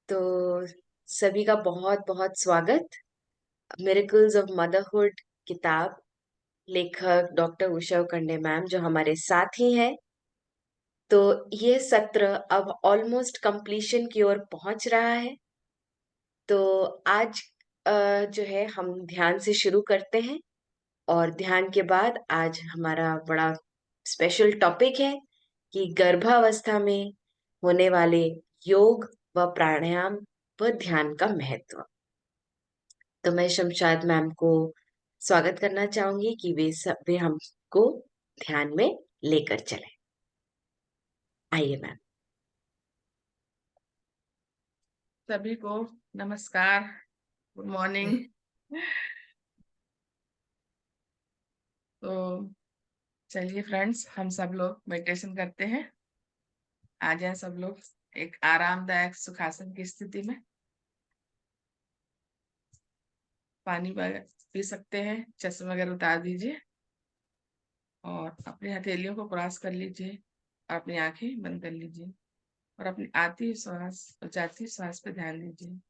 तो सभी का बहुत बहुत स्वागत। मिरेकल्स ऑफ मदरहुड किताब, लेखक डॉक्टर उषा उकंडे मैम जो हमारे साथ ही हैं। तो ये सत्र अब ऑलमोस्ट कंप्लीशन की ओर पहुंच रहा है। तो आज जो है हम ध्यान से शुरू करते हैं। और ध्यान के बाद आज हमारा बड़ा स्पेशल टॉपिक है कि गर्भावस्था में होने वाले योग व प्राणायाम व ध्यान का महत्व। तो मैं शमशाद मैम को स्वागत करना चाहूंगी कि वे हमको ध्यान में लेकर चले। आइए मैम। सभी को नमस्कार, गुड मॉर्निंग। तो चलिए फ्रेंड्स, हम सब लोग मेडिटेशन करते हैं। आ जाए सब लोग एक आरामदायक सुखासन की स्थिति में। पानी वगैरह पी सकते हैं, चश्मे वगैरह उतार दीजिए और अपनी हथेलियों को क्रॉस कर लीजिए और अपनी आंखें बंद कर लीजिए और अपनी आती श्वास और जाती श्वास पे ध्यान दीजिए।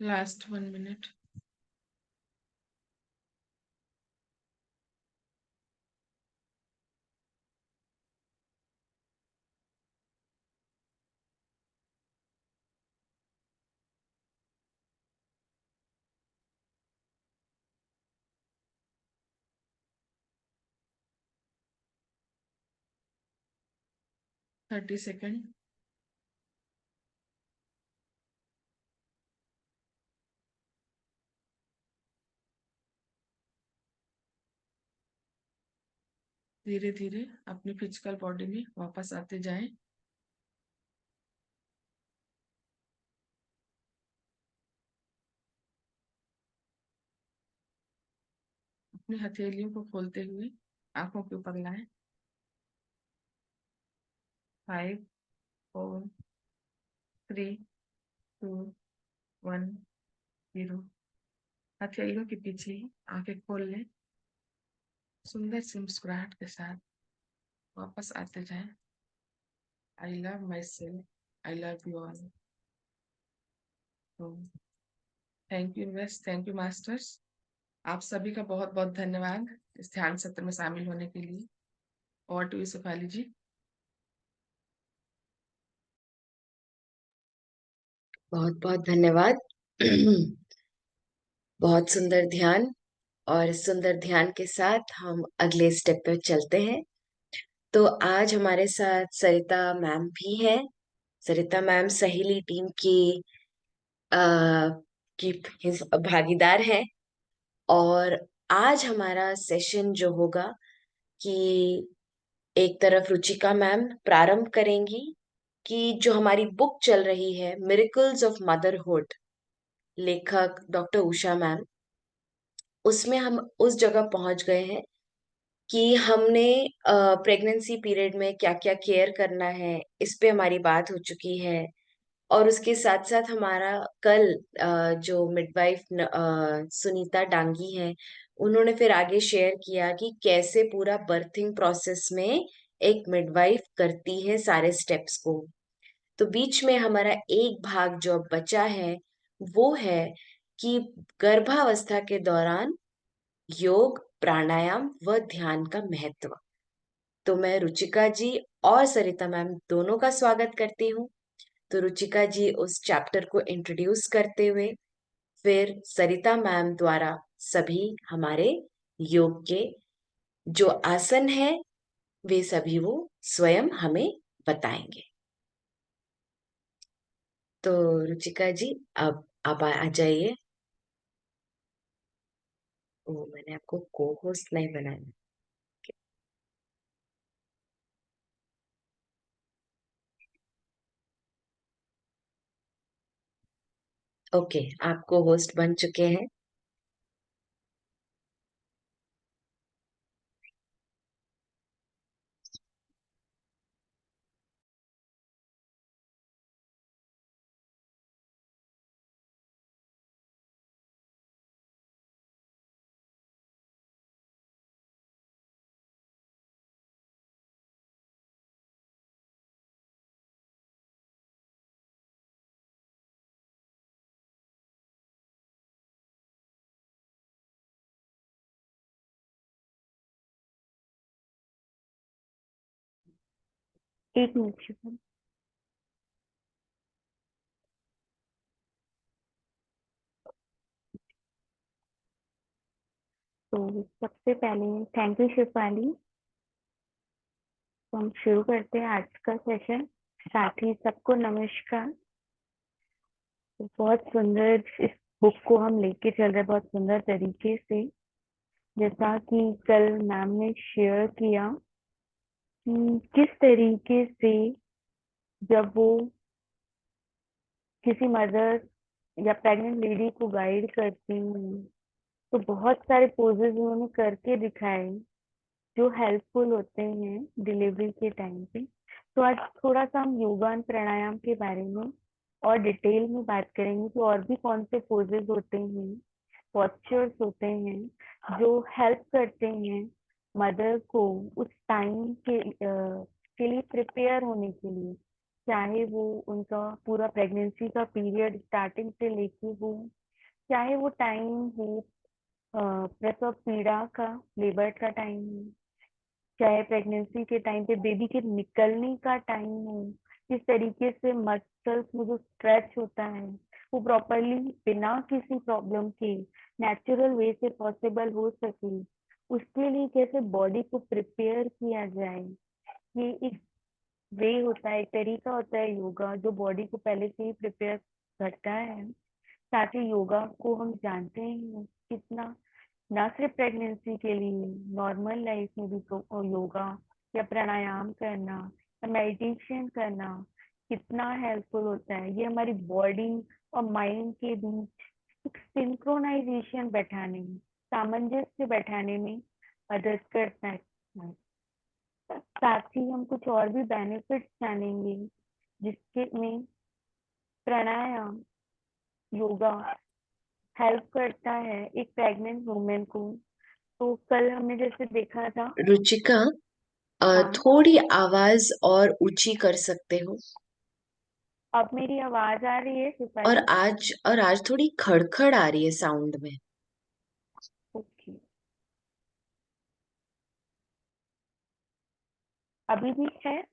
Last 1 minute. Thirty second. धीरे धीरे अपनी फिजिकल बॉडी में वापस आते जाएं. अपनी हथेलियों को खोलते हुए आंखों के ऊपर लाएं. 5, 4, 3, 2, 1, 0. हथेलियों के पीछे ही आंखें खोल लें. सुंदर सी मुस्कुराहट के साथ वापस आते जाएं. I love myself. I love you all. तो thank you universe, thank you masters. आप सभी का बहुत बहुत धन्यवाद इस ध्यान सत्र में शामिल होने के लिए. और टू शेफाली जी. बहुत बहुत धन्यवाद। बहुत सुंदर ध्यान, और सुंदर ध्यान के साथ हम अगले स्टेप पे चलते हैं। तो आज हमारे साथ सरिता मैम भी है। सरिता मैम सहेली टीम आ, की भागीदार है। और आज हमारा सेशन जो होगा कि एक तरफ रुचिका मैम प्रारंभ करेंगी कि जो हमारी बुक चल रही है मिरेकल्स ऑफ मदरहुड, लेखक डॉक्टर उषा मैम, उसमें हम उस जगह पहुंच गए हैं कि हमने प्रेगनेंसी पीरियड में क्या क्या केयर करना है, इस पे हमारी बात हो चुकी है। और उसके साथ साथ हमारा कल जो मिडवाइफ सुनीता डांगी है, उन्होंने फिर आगे शेयर किया कि कैसे पूरा बर्थिंग प्रोसेस में एक मिडवाइफ करती है सारे स्टेप्स को। तो बीच में हमारा एक भाग जो अब बचा है वो है कि गर्भावस्था के दौरान योग, प्राणायाम व ध्यान का महत्व। तो मैं रुचिका जी और सरिता मैम दोनों का स्वागत करती हूँ। तो रुचिका जी उस चैप्टर को इंट्रोड्यूस करते हुए फिर सरिता मैम द्वारा सभी हमारे योग के जो आसन है वे सभी वो स्वयं हमें बताएंगे। तो रुचिका जी अब आप आ जाइए। ओ, मैंने आपको को होस्ट नहीं बनाया। ओके, आपको होस्ट बन चुके हैं। एक मिनट शुभम। तो सबसे पहले थैंक यू शिफाली। तो हम शुरू करते हैं आज का सेशन। साथ ही सबको नमस्कार। तो बहुत सुंदर इस बुक को हम लेके चल रहे हैं बहुत सुंदर तरीके से। जैसा कि कल मैम ने शेयर किया कि किस तरीके से जब वो किसी मदर या प्रेग्नेंट लेडी को गाइड करती हूँ तो बहुत सारे पोजेस उन्होंने करके दिखाए जो हेल्पफुल होते हैं डिलीवरी के टाइम पे। तो आज थोड़ा सा हम योगा और प्राणायाम के बारे में और डिटेल में बात करेंगे कि और भी कौन से पोजेस होते हैं, पोस्चर्स होते हैं जो हेल्प करते हैं मदर को उस टाइम के लिए प्रिपेयर होने के लिए। चाहे वो उनका पूरा प्रेगनेंसी का पीरियड स्टार्टिंग से लेके हो, चाहे वो टाइम हो प्रसव पीड़ा का, लेबर का टाइम हो, चाहे प्रेगनेंसी के टाइम पे बेबी के निकलने का टाइम हो, किस तरीके से मसल्स में जो स्ट्रेच होता है वो प्रॉपरली बिना किसी प्रॉब्लम के नेचुरल वे से पॉसिबल हो सके, उसके लिए कैसे बॉडी को प्रिपेयर किया जाए। ये एक वे होता है, एक तरीका होता है योगा जो बॉडी को पहले से ही प्रिपेयर करता है। साथ ही योगा को हम जानते हैं कितना, ना सिर्फ प्रेगनेंसी के लिए, नॉर्मल लाइफ में भी तो योगा या प्राणायाम करना या मेडिटेशन करना कितना हेल्पफुल होता है। ये हमारी बॉडी और माइंड के बीच एक सिंक्रोनाइजेशन बैठाने में, सामंजस्य बैठाने में मदद करता है। साथ ही हम कुछ और भी बेनिफिट्स जानेंगे जिसके में प्राणायाम, योगा हेल्प करता है एक प्रेग्नेंट वुमेन को। तो कल हमने जैसे देखा था। रुचिका, हाँ, थोड़ी आवाज और ऊंची कर सकते हो? अब मेरी आवाज आ रही है और सिपाही? आज थोड़ी खड़खड़ आ रही है साउंड में। ओके, अभी भी है?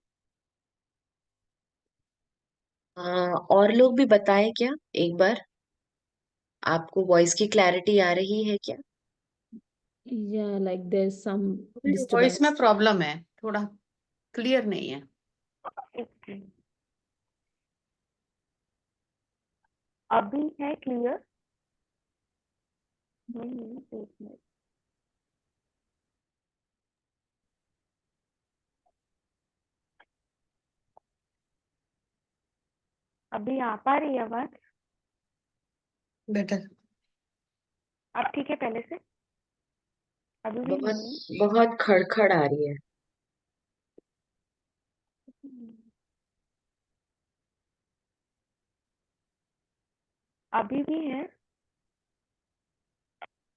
और लोग भी बताएं क्या एक बार? आपको वॉइस की क्लैरिटी आ रही है क्या? Yeah, like there's some voice में disturbance. प्रॉब्लम है, थोड़ा क्लियर नहीं है। ओके, अभी है क्लियर? नहीं, एक मिनट। अभी आ पा रही है आवाज? बेटर। अब ठीक है पहले से? अभी भी बहुत नहीं बहुत खड़खड़ आ रही है। है? अभी भी है?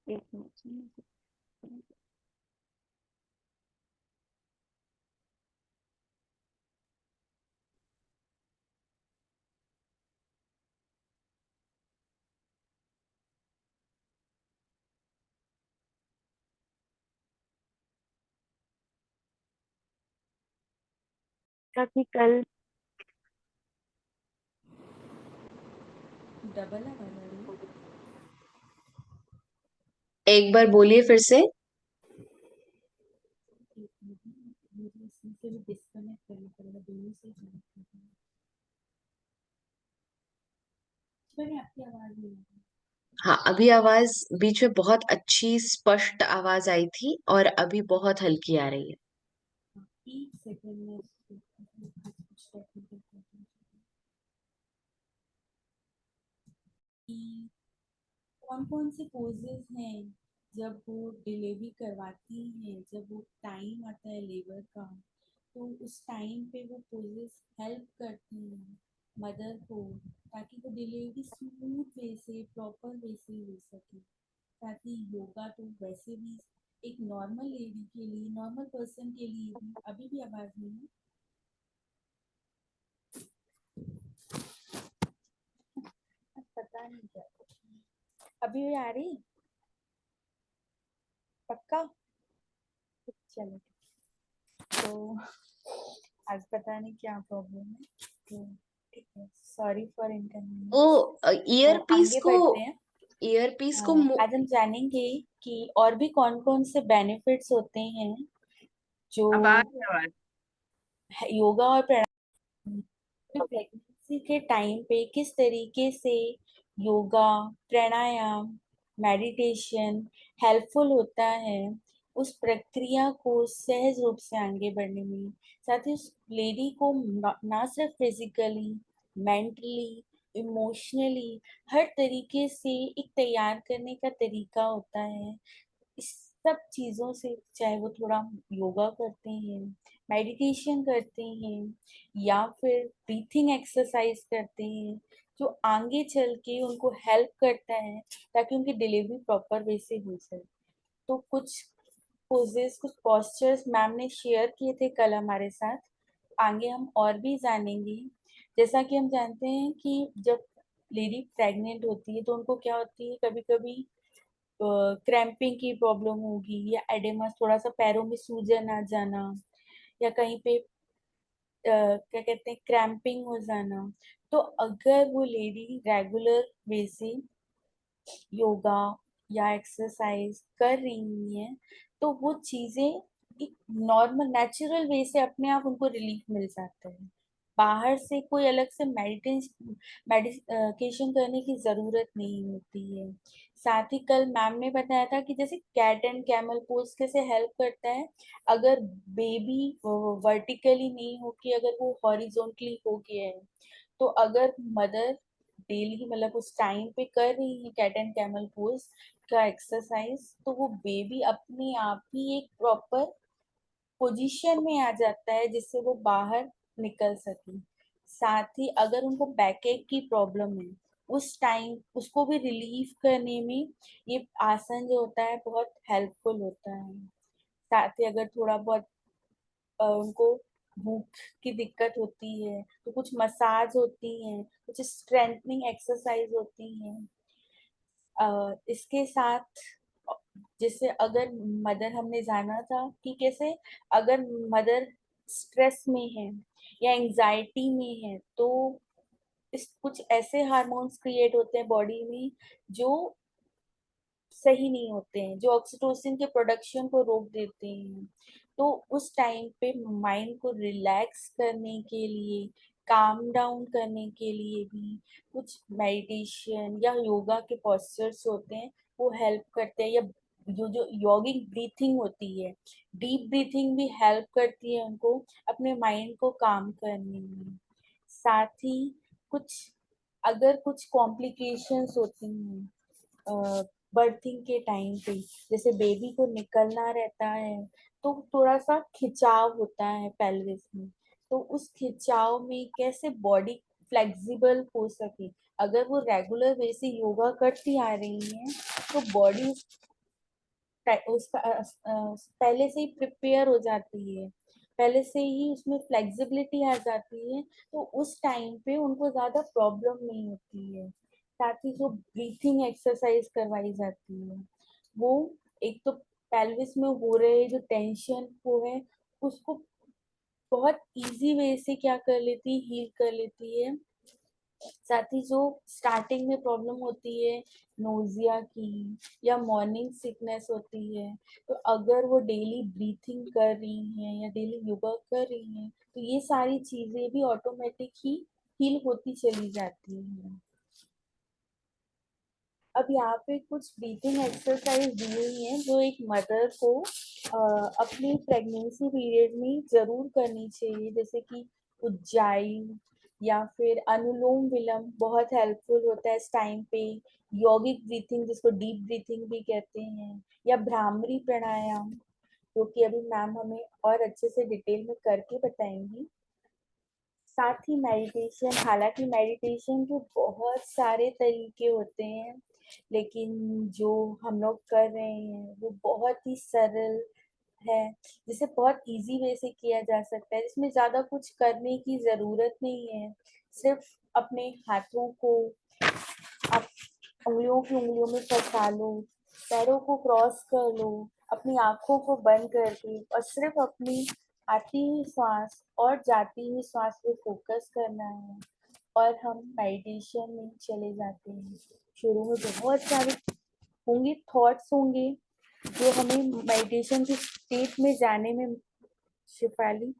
एक मिनट। ताकि कल डबल आवाज आ रही है। एक बार बोलिए फिर से। एक मिनट, मुझे इसमें से भी डिस्कनेक्ट करना पड़ेगा, दोनों से कनेक्ट करना है। मैंने आपकी आवाज नहीं आ रही। हाँ, अभी आवाज बीच में बहुत अच्छी स्पष्ट आवाज आई थी और अभी बहुत हल्की आ रही है। हाँ, एक सेकंड में कुछ टेक्निकल प्रॉब्लम कि कौन-कौन से पोजेस हैं जब वो डिलीवरी करवाती हैं, जब वो टाइम आता है लेबर का, तो उस टाइम पे वो पोजेस हेल्प करती हैं मदर को, ताकि वो डिलीवरी स्मूथ वे से, प्रॉपर वे से हो सके। ताकि योगा तो वैसे भी एक नॉर्मल लेडी के लिए, नॉर्मल पर्सन के लिए भी, अभी भी आवाज नहीं है? पता नहीं क्या, अभी भी आ रही? पक्का? चलो, तो आज पता नहीं क्या प्रॉब्लम है, तो ठीक है, सॉरी फॉर वो इनकन्वीनियंस। तो ईयरपीस आगे को बढ़ते हैं। ईयरपीस को मु- आज हम जानेंगे कि और भी कौन कौन से बेनिफिट्स होते हैं जो अब आ रही है आवाज? योगा और प्रेगनेंसी के टाइम पे किस तरीके से योगा, प्राणायाम, मेडिटेशन हेल्पफुल होता है उस प्रक्रिया को सहज रूप से आगे बढ़ने में। साथ ही उस लेडी को ना सिर्फ फिजिकली, मेंटली, इमोशनली हर तरीके से एक तैयार करने का तरीका होता है। इस सब चीज़ों से, चाहे वो थोड़ा योगा करते हैं, मेडिटेशन करते हैं या फिर ब्रीथिंग एक्सरसाइज करते हैं, जो आगे चल के उनको हेल्प करता है ताकि उनकी डिलीवरी प्रॉपर वे से हो सके। तो कुछ पोजेस, कुछ पोस्चर्स मैम ने शेयर किए थे कल हमारे साथ। आगे हम और भी जानेंगे जैसा कि हम जानते हैं कि जब लेडी प्रेग्नेंट होती है तो उनको क्या होती है, कभी कभी क्रैम्पिंग की प्रॉब्लम होगी, या एडेमस, थोड़ा सा पैरों में सूजन आ जाना, या कहीं पे क्या कहते हैं, क्रैम्पिंग हो जाना। तो अगर वो लेडी रेगुलर वे से योगा या एक्सरसाइज कर रही हैं तो वो चीजें एक नॉर्मल नेचुरल वे से अपने आप उनको रिलीफ मिल जाता है। बाहर से कोई अलग से मेडिकेशन करने की जरूरत नहीं होती है। साथ ही कल मैम ने बताया था कि जैसे कैट एंड कैमल पोज कैसे हेल्प करता है, अगर बेबी वर्टिकली नहीं हो कि अगर वो हॉरिजॉन्टली हो गया है, तो अगर मदर डेली मतलब उस टाइम पे कर रही है कैट एंड कैमल पोज का एक्सरसाइज, तो वो बेबी अपने आप ही एक प्रॉपर पोजीशन में आ जाता है जिससे वो बाहर निकल सके। साथ ही अगर उनको बैकएक की प्रॉब्लम है, उस टाइम उसको भी रिलीफ करने में ये आसन जो होता है बहुत हेल्पफुल होता है। साथ ही अगर थोड़ा बहुत उनको भूख की दिक्कत होती है तो कुछ मसाज होती हैं, कुछ स्ट्रेंथनिंग एक्सरसाइज होती हैं। इसके साथ जैसे अगर मदर, हमने जाना था कि कैसे अगर मदर स्ट्रेस में है या एंजाइटी में है तो इस कुछ ऐसे हार्मोन्स क्रिएट होते हैं बॉडी में जो सही नहीं होते हैं, जो ऑक्सीटोसिन के प्रोडक्शन को रोक देते हैं। तो उस टाइम पे माइंड को रिलैक्स करने के लिए, काम डाउन करने के लिए भी कुछ मेडिटेशन या योगा के पोस्चर्स होते हैं, वो हेल्प करते हैं। या जो जो यॉगिक ब्रीथिंग होती है, डीप ब्रीथिंग भी हेल्प करती है उनको अपने माइंड को काम करने में। साथ ही कुछ अगर कुछ कॉम्प्लिकेशंस होती हैं बर्थिंग के टाइम पे, जैसे बेबी को निकलना रहता है तो थोड़ा सा खिंचाव होता है पेल्विस में, तो उस खिंचाव में कैसे बॉडी फ्लेक्सिबल हो सके। अगर वो रेगुलर वे से योगा करती आ रही हैं तो बॉडी उसका पहले से ही प्रिपेयर हो जाती है, पहले से ही उसमें फ्लेक्सिबिलिटी आ जाती है, तो उस टाइम पे उनको ज्यादा प्रॉब्लम नहीं होती है। साथ ही जो ब्रीथिंग एक्सरसाइज करवाई जाती है वो एक तो पेल्विस में हो रहे जो टेंशन को है उसको बहुत इजी वे से क्या कर लेती, हील कर लेती है। साथ ही जो स्टार्टिंग में प्रॉब्लम होती है नोजिया की या मॉर्निंग सिकनेस होती है, तो अगर वो डेली ब्रीथिंग कर रही हैं या डेली योगा कर रही हैं तो ये सारी चीजें भी ऑटोमेटिक ही हील होती चली जाती हैं। अब यहाँ पे कुछ ब्रीथिंग एक्सरसाइज दी हुई है जो एक मदर को अपनी प्रेगनेंसी पीरियड में जरूर करनी चाहिए, जैसे कि उज्जाई या फिर अनुलोम विलोम बहुत हेल्पफुल होता है इस टाइम पे। यौगिक ब्रीथिंग जिसको डीप ब्रीथिंग भी कहते हैं, या भ्रामरी प्राणायाम जो कि अभी मैम हमें और अच्छे से डिटेल में करके बताएंगी। साथ ही मेडिटेशन, हालांकि मेडिटेशन के बहुत सारे तरीके होते हैं लेकिन जो हम लोग कर रहे हैं वो बहुत ही सरल है, जिसे बहुत इजी वे से किया जा सकता है, जिसमें ज़्यादा कुछ करने की ज़रूरत नहीं है। सिर्फ अपने हाथों को आप उंगलियों की उंगलियों में फंसा लो, पैरों को क्रॉस कर लो, अपनी आंखों को बंद करके और सिर्फ अपनी आती हुई सांस और जाती हुई सांस पे फोकस करना है और हम मेडिटेशन में चले जाते हैं। शुरू में बहुत सारे होंगे थॉट्स होंगे जो हमें मेडिटेशन की स्टेट में जाने में, शिफाली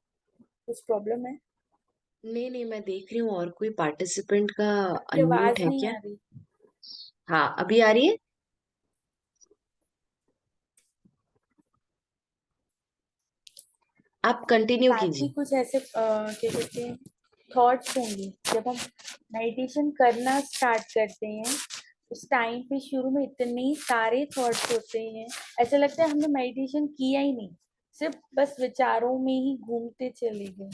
कुछ प्रॉब्लम है? नहीं नहीं, मैं देख रही हूँ और कोई पार्टिसिपेंट का आपकी अनम्यूट आवाज है नहीं क्या? आ रही। हाँ, अभी आ रही है। आप कंटिन्यू साथ ही कीजिए। कुछ ऐसे क्या कहते हैं थॉट्स होंगे जब हम मेडिटेशन करना स्टार्ट करते हैं, उस टाइम पे शुरू में इतने सारे थॉट्स होते हैं, ऐसा लगता है हमने मेडिटेशन किया ही नहीं, सिर्फ बस विचारों में ही घूमते चले गए।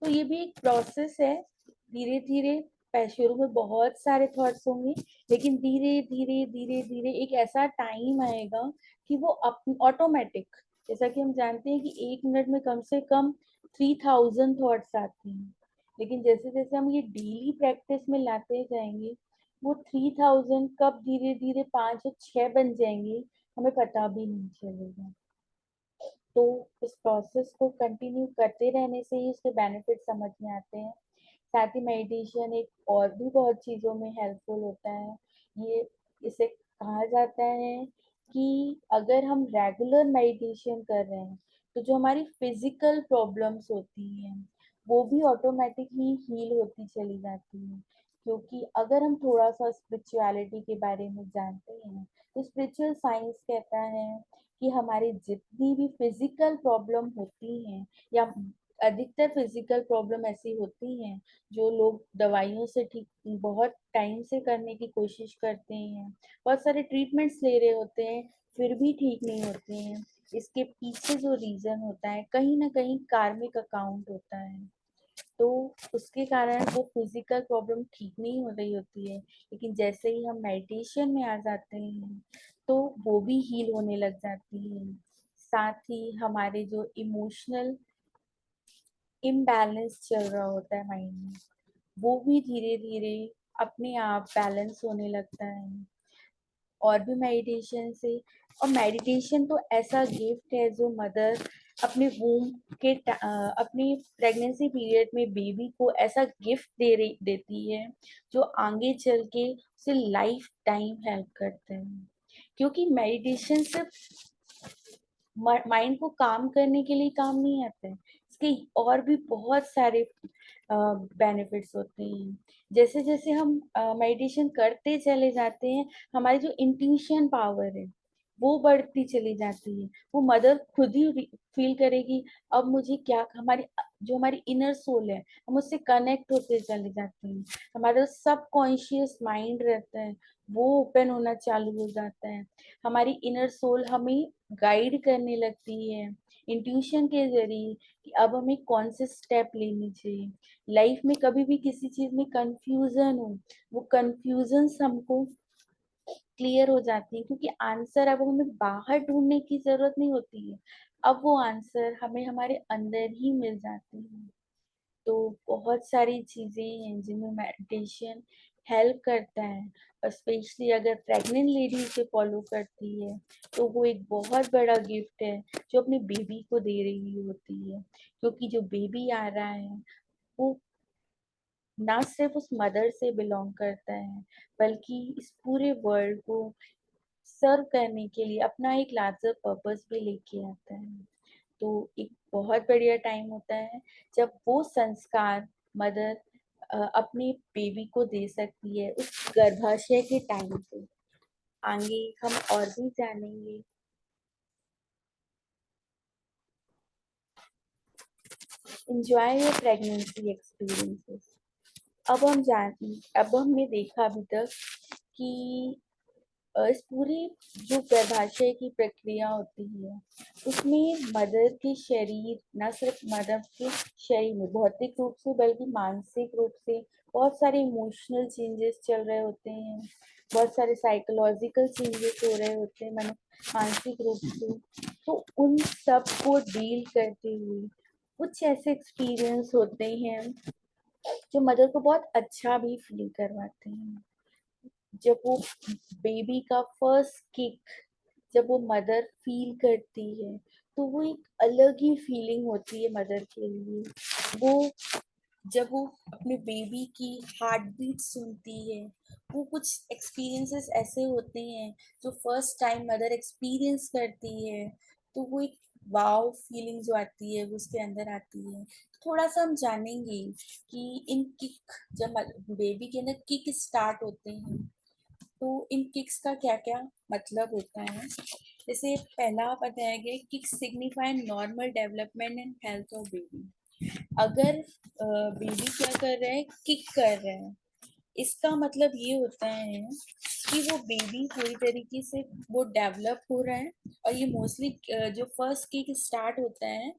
तो ये भी एक प्रोसेस है, धीरे धीरे शुरू में बहुत सारे थॉट्स होंगे लेकिन धीरे धीरे धीरे धीरे एक ऐसा टाइम आएगा कि वो ऑटोमेटिक, जैसा कि हम जानते हैं कि 1 मिनट में कम से कम 3000 थॉट्स आते हैं, लेकिन जैसे जैसे हम ये डेली प्रैक्टिस में लाते जाएंगे, वो 3000 कब धीरे धीरे 5 और 6 बन जाएंगे, हमें पता भी नहीं चलेगा। तो इस प्रोसेस को कंटिन्यू करते रहने से ही उसके बेनिफिट समझ में आते हैं। साथ ही मेडिटेशन एक और भी बहुत चीज़ों में हेल्पफुल होता है। ये इसे कहा जाता है कि अगर हम रेगुलर मेडिटेशन कर रहे हैं तो जो हमारी फिजिकल प्रॉब्लम्स होती हैं वो भी ऑटोमेटिकली हील होती चली जाती हैं। क्योंकि अगर हम थोड़ा सा स्पिरिचुअलिटी के बारे में जानते हैं तो स्पिरिचुअल साइंस कहता है कि हमारी जितनी भी फिजिकल प्रॉब्लम होती हैं या अधिकतर फिजिकल प्रॉब्लम ऐसी होती हैं जो लोग दवाइयों से ठीक बहुत टाइम से करने की कोशिश करते हैं, बहुत सारे ट्रीटमेंट्स ले रहे होते हैं, फिर भी ठीक नहीं होते हैं। इसके पीछे जो रीजन होता है कहीं ना कहीं कार्मिक अकाउंट होता है। तो उसके कारण वो फिजिकल प्रॉब्लम ठीक नहीं हो रही होती है, लेकिन जैसे ही हम मेडिटेशन में आ जाते हैं तो वो भी हील होने लग जाती है। साथ ही हमारे जो इमोशनल इम्बैलेंस चल रहा होता है माइंड में, वो भी धीरे धीरे अपने आप बैलेंस होने लगता है। और भी मेडिटेशन से, और मेडिटेशन तो ऐसा गिफ्ट है जो मदर अपने वूम के अपनी प्रेगनेंसी पीरियड में बेबी को ऐसा गिफ्ट देती है जो आगे चल के उसे लाइफ टाइम हेल्प करते हैं। क्योंकि मेडिटेशन सिर्फ माइंड को काम करने के लिए काम नहीं आता है, इसके और भी बहुत सारे बेनिफिट्स होते हैं। जैसे जैसे हम मेडिटेशन करते चले जाते हैं, हमारी जो इंट्यूशन पावर है वो बढ़ती चली जाती है। वो मदर खुद ही फील करेगी अब मुझे क्या, हमारी जो हमारी इनर सोल है हम उससे कनेक्ट होते चले जाते हैं। हमारा सब कॉन्शियस माइंड रहता है वो ओपन होना चालू हो जाता है। हमारी इनर सोल हमें गाइड करने लगती है इंट्यूशन के जरिए कि अब हमें कौन से स्टेप लेने चाहिए। लाइफ में कभी भी किसी चीज में कंफ्यूजन हो, वो कंफ्यूजन हमको क्लियर हो जाती है, क्योंकि आंसर अब हमें बाहर ढूंढने की जरूरत नहीं होती है, अब वो आंसर हमें हमारे अंदर ही मिल जाती है। तो बहुत सारी चीजें हैं जिनमें मेडिटेशन हेल्प करता है, और स्पेशली अगर प्रेग्नेंट लेडी इसे फॉलो करती है तो वो एक बहुत बड़ा गिफ्ट है जो अपने बेबी को दे रही होती है। क्योंकि जो बेबी आ रहा है वो ना सिर्फ उस मदर से बिलोंग करता है, बल्कि इस पूरे वर्ल्ड को सर्व करने के लिए अपना एक लार्जर पर्पस भी लेके आता है। तो एक बहुत बढ़िया टाइम होता है जब वो संस्कार मदर अपने बेबी को दे सकती है उस गर्भाशय के टाइम पे। आगे हम और भी जानेंगे। Enjoy your pregnancy experiences. अब हमने देखा अभी तक कि इस पूरी जो गर्भाशय की प्रक्रिया होती है उसमें मदर के शरीर, न सिर्फ मदर के शरीर में भौतिक रूप से बल्कि मानसिक रूप से बहुत सारे इमोशनल चेंजेस चल रहे होते हैं, बहुत सारे साइकोलॉजिकल चेंजेस हो रहे होते हैं मानसिक रूप से। तो उन सब को डील करते हुए कुछ ऐसे एक्सपीरियंस होते हैं जो मदर को बहुत अच्छा भी फील करवाते हैं। जब वो बेबी का फर्स्ट किक जब वो मदर फील करती है तो वो एक अलग ही फीलिंग होती है मदर के लिए। वो जब वो अपने बेबी की हार्ट बीट सुनती है, वो कुछ एक्सपीरियंसेस ऐसे होते हैं जो फर्स्ट टाइम मदर एक्सपीरियंस करती है, तो वो एक वाव फीलिंग जो आती है वो उसके अंदर आती है। थोड़ा सा हम जानेंगे कि इन किक जब बेबी के अंदर किक स्टार्ट होते हैं तो इन किक्स का क्या क्या मतलब होता है। जैसे पहला बताया गया, kick signify normal development and health of baby. अगर बेबी क्या कर रहा है, किक कर रहा है, इसका मतलब ये होता है कि वो बेबी पूरी तरीके से वो डेवलप हो रहा है। और ये मोस्टली जो फर्स्ट किक स्टार्ट होता है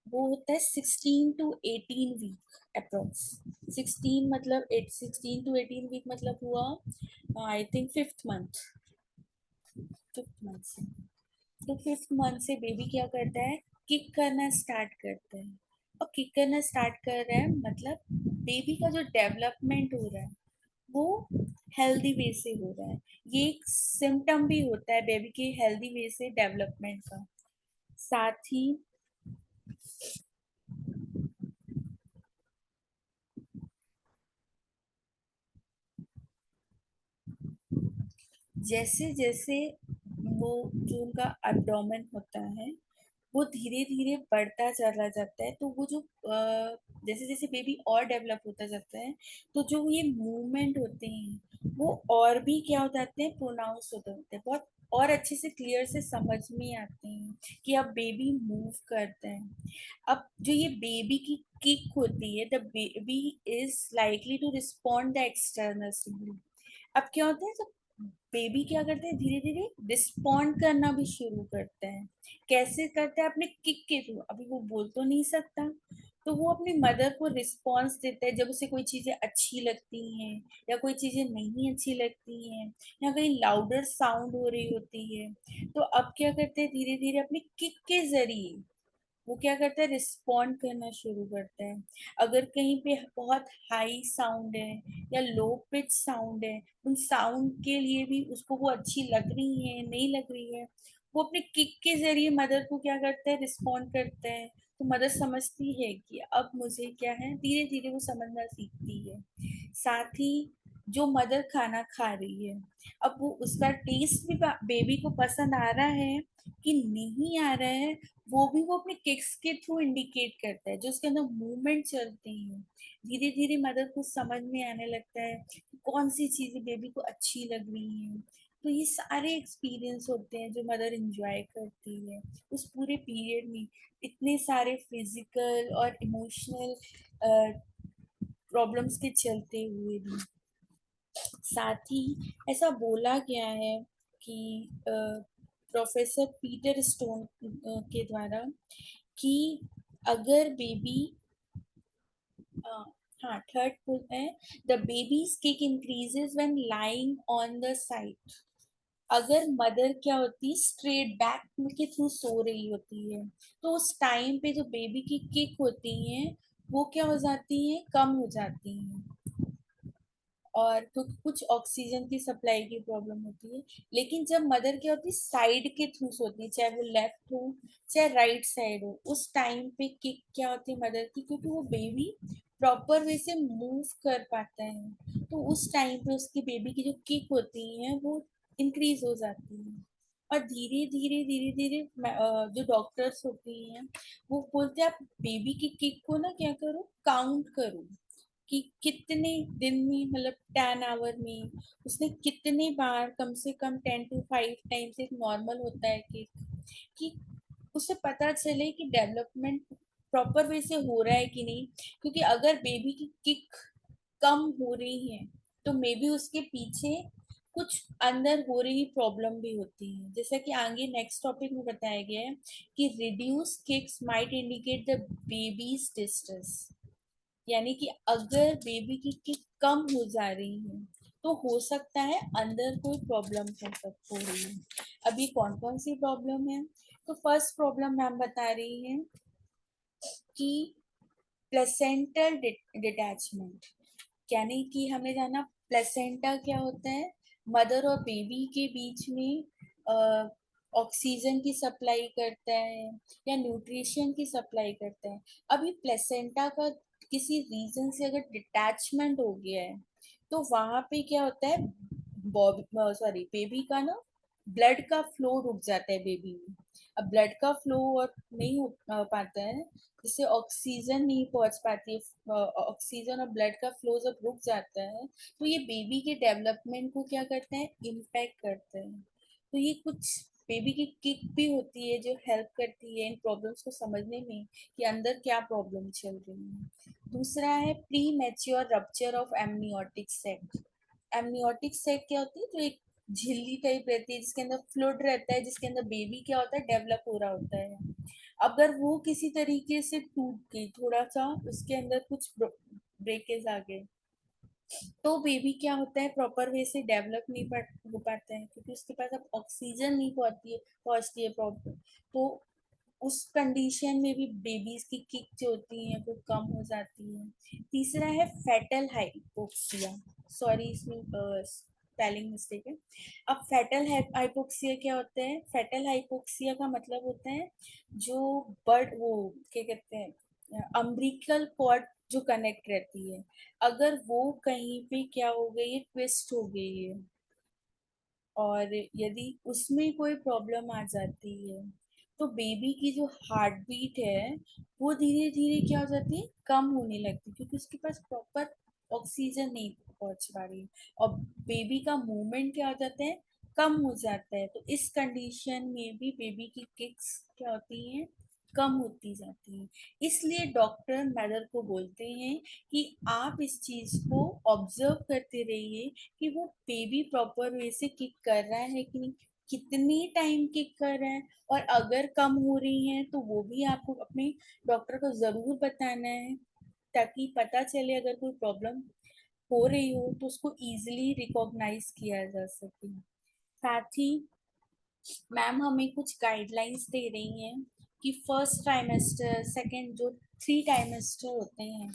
वो होता है 16 to 18 week approx. 16 to 18 week मतलब हुआ आई थिंक फिफ्थ मंथ से। तो फिफ्थ मंथ से बेबी क्या करता है, किक करना स्टार्ट करता है। और किक करना स्टार्ट कर रहा है मतलब बेबी का जो डेवलपमेंट हो रहा है वो हेल्दी वे से हो रहा है। ये एक सिम्टम भी होता है बेबी के हेल्दी वे से डेवलपमेंट का। साथ ही जैसे जैसे वो जो उनका एब्डोमेन होता है वो धीरे धीरे बढ़ता चला जाता है, तो वो जो जैसे जैसे बेबी और डेवलप होता जाता है तो जो ये मूवमेंट होते हैं वो और भी क्या हो जाते हैं, प्रोनाउंस होते होते हैं, बहुत और अच्छे से क्लियर से समझ में आते हैं कि अब बेबी मूव करते हैं। अब जो ये बेबी की किक होती है, the baby is likely to respond the external stimuli. अब क्या होता है, जब बेबी क्या करते हैं धीरे धीरे रिस्पॉन्ड करना भी शुरू करते हैं। कैसे करते हैं, अपने किक के थ्रू। अभी वो बोल तो नहीं सकता, तो वो अपनी मदर को रिस्पॉन्स देता है जब उसे कोई चीजें अच्छी लगती हैं या कोई चीजें नहीं अच्छी लगती हैं या कहीं लाउडर साउंड हो रही होती है, तो अब क्या करते हैं धीरे धीरे अपने किक के जरिए वो क्या करता है, रिस्पॉन्ड करना शुरू करता है। अगर कहीं पे बहुत हाई साउंड है या लो पिच साउंड है, उन साउंड के लिए भी उसको वो अच्छी लग रही है नहीं लग रही है, वो अपने किक के जरिए मदर को क्या करता है, रिस्पॉन्ड करता है। तो मदर समझती है कि अब मुझे क्या है, धीरे धीरे वो समझना सीखती है। साथ ही जो मदर खाना खा रही है, अब वो उसका टेस्ट भी बेबी को पसंद आ रहा है कि नहीं आ रहा है, वो भी वो अपने किक्स के थ्रू इंडिकेट करता है। जो उसके अंदर मूवमेंट चलती है, धीरे धीरे मदर को समझ में आने लगता है कि कौन सी चीजें बेबी को अच्छी लग रही हैं। तो ये सारे एक्सपीरियंस होते हैं जो मदर इंजॉय करती है उस पूरे पीरियड में, इतने सारे फिजिकल और इमोशनल प्रॉब्लम्स के चलते हुए भी। साथ ही ऐसा बोला गया है कि प्रोफेसर पीटर स्टोन के द्वारा कि अगर बेबी, हाँ थर्ड है, the babies kick increases when lying on the side. अगर मदर क्या होती है, स्ट्रेट बैक के थ्रू सो रही होती है, तो उस टाइम पे जो बेबी की किक होती है वो क्या हो जाती है, कम हो जाती है। और कुछ ऑक्सीजन की सप्लाई की प्रॉब्लम होती है। लेकिन जब मदर क्या होती है, साइड के थ्रू सोती है, चाहे वो लेफ्ट हो चाहे राइट साइड हो, उस टाइम पे किक क्या होती है मदर की, क्योंकि वो बेबी प्रॉपर वे से मूव कर पाता है, तो उस टाइम पे उसकी बेबी की जो किक होती है वो इंक्रीज हो जाती है। और धीरे धीरे धीरे धीरे जो डॉक्टर्स होती हैं वो बोलते हैं आप बेबी की किक को ना क्या करो, काउंट करो कि कितने दिन में, मतलब 10 आवर में उसने कितने बार, कम से कम 10 to 5 टाइम्स, एक नॉर्मल होता है कि उसे पता चले कि डेवलपमेंट प्रॉपर वे से हो रहा है कि नहीं। क्योंकि अगर बेबी की किक कम हो रही है तो मे बी उसके पीछे कुछ अंदर हो रही प्रॉब्लम भी होती है, जैसा कि आगे नेक्स्ट टॉपिक में बताया गया है कि reduce kicks might indicate the babies distress. यानी कि अगर बेबी की किक कम हो जा रही है तो हो सकता है अंदर कोई प्रॉब्लम हो रही है। अभी कौन कौन सी प्रॉब्लम है, तो फर्स्ट प्रॉब्लम मैम बता रही है कि प्लेसेंटल डिटैचमेंट। यानी कि हमें जाना प्लेसेंटा क्या होता है, मदर और बेबी के बीच में ऑक्सीजन की सप्लाई करता है या न्यूट्रिशन की सप्लाई करता है। अभी प्लेसेंटा का किसी रीजन से अगर डिटैचमेंट हो गया है तो वहां पे क्या होता है, बेबी का ना ब्लड का फ्लो रुक जाता है बेबी में। अब ब्लड का फ्लो और नहीं हो पाता है, जिससे ऑक्सीजन नहीं पहुंच पाती है, ऑक्सीजन और ब्लड का फ्लो जब रुक जाता है तो ये बेबी के डेवलपमेंट को क्या करते हैं, इम्पैक्ट करते हैं। तो ये कुछ बेबी की किक भी होती है जो हेल्प करती है इन प्रॉब्लम्स को समझने में कि अंदर क्या प्रॉब्लम चल रही है। दूसरा है premature rupture of amniotic sac. Amniotic sac क्या होती है, जो एक झिल्ली टाइप रहती है जिसके अंदर फ्लूइड रहता है, जिसके अंदर बेबी क्या होता है, डेवलप हो रहा होता है। अगर वो किसी तरीके से टूट गई, थोड़ा सा उसके अंदर कुछ ब्रेकेज आ गए, तो बेबी क्या होता है, प्रॉपर वे से डेवलप नहीं हो पाता है, क्योंकि उसके पास अब ऑक्सीजन नहीं पहुंचती है प्रॉपर। तो उस कंडीशन में भी बेबीज की किक जो होती है वो कम हो जाती है। तीसरा है फेटल हाइपोक्सिया, सॉरी इसमें स्पेलिंग मिस्टेक है। अब फेटल हाइपोक्सिया क्या होता है? फेटल हाइपोक्सिया का मतलब होता है जो बर्ड वो क्या कहते हैं अम्बिलिकल कॉर्ड जो कनेक्ट रहती है, अगर वो कहीं पे क्या हो गई है, ट्विस्ट हो गई है, और यदि उसमें कोई प्रॉब्लम आ जाती है तो बेबी की जो हार्ट बीट है वो धीरे धीरे क्या हो जाती है, कम होने लगती है, क्योंकि उसके पास प्रॉपर ऑक्सीजन नहीं पहुंच पा रही है, और बेबी का मूवमेंट क्या हो जाता है, कम हो जाता है। तो इस कंडीशन में भी बेबी की किक्स क्या होती हैं, कम होती जाती हैं। इसलिए डॉक्टर मदर को बोलते हैं कि आप इस चीज को ऑब्जर्व करते रहिए कि वो बेबी प्रॉपर वे से किक कर रहा है कि नहीं, कितनी टाइम किक कर रहा है, और अगर कम हो रही है तो वो भी आपको अपने डॉक्टर को ज़रूर बताना है, ताकि पता चले अगर कोई प्रॉब्लम हो रही हो तो उसको इजीली रिकॉग्नाइज किया जा सके। साथ ही मैम हमें कुछ गाइडलाइंस दे रही हैं कि फर्स्ट ट्राइमेस्टर, सेकंड जो 3 ट्राइमेस्टर होते हैं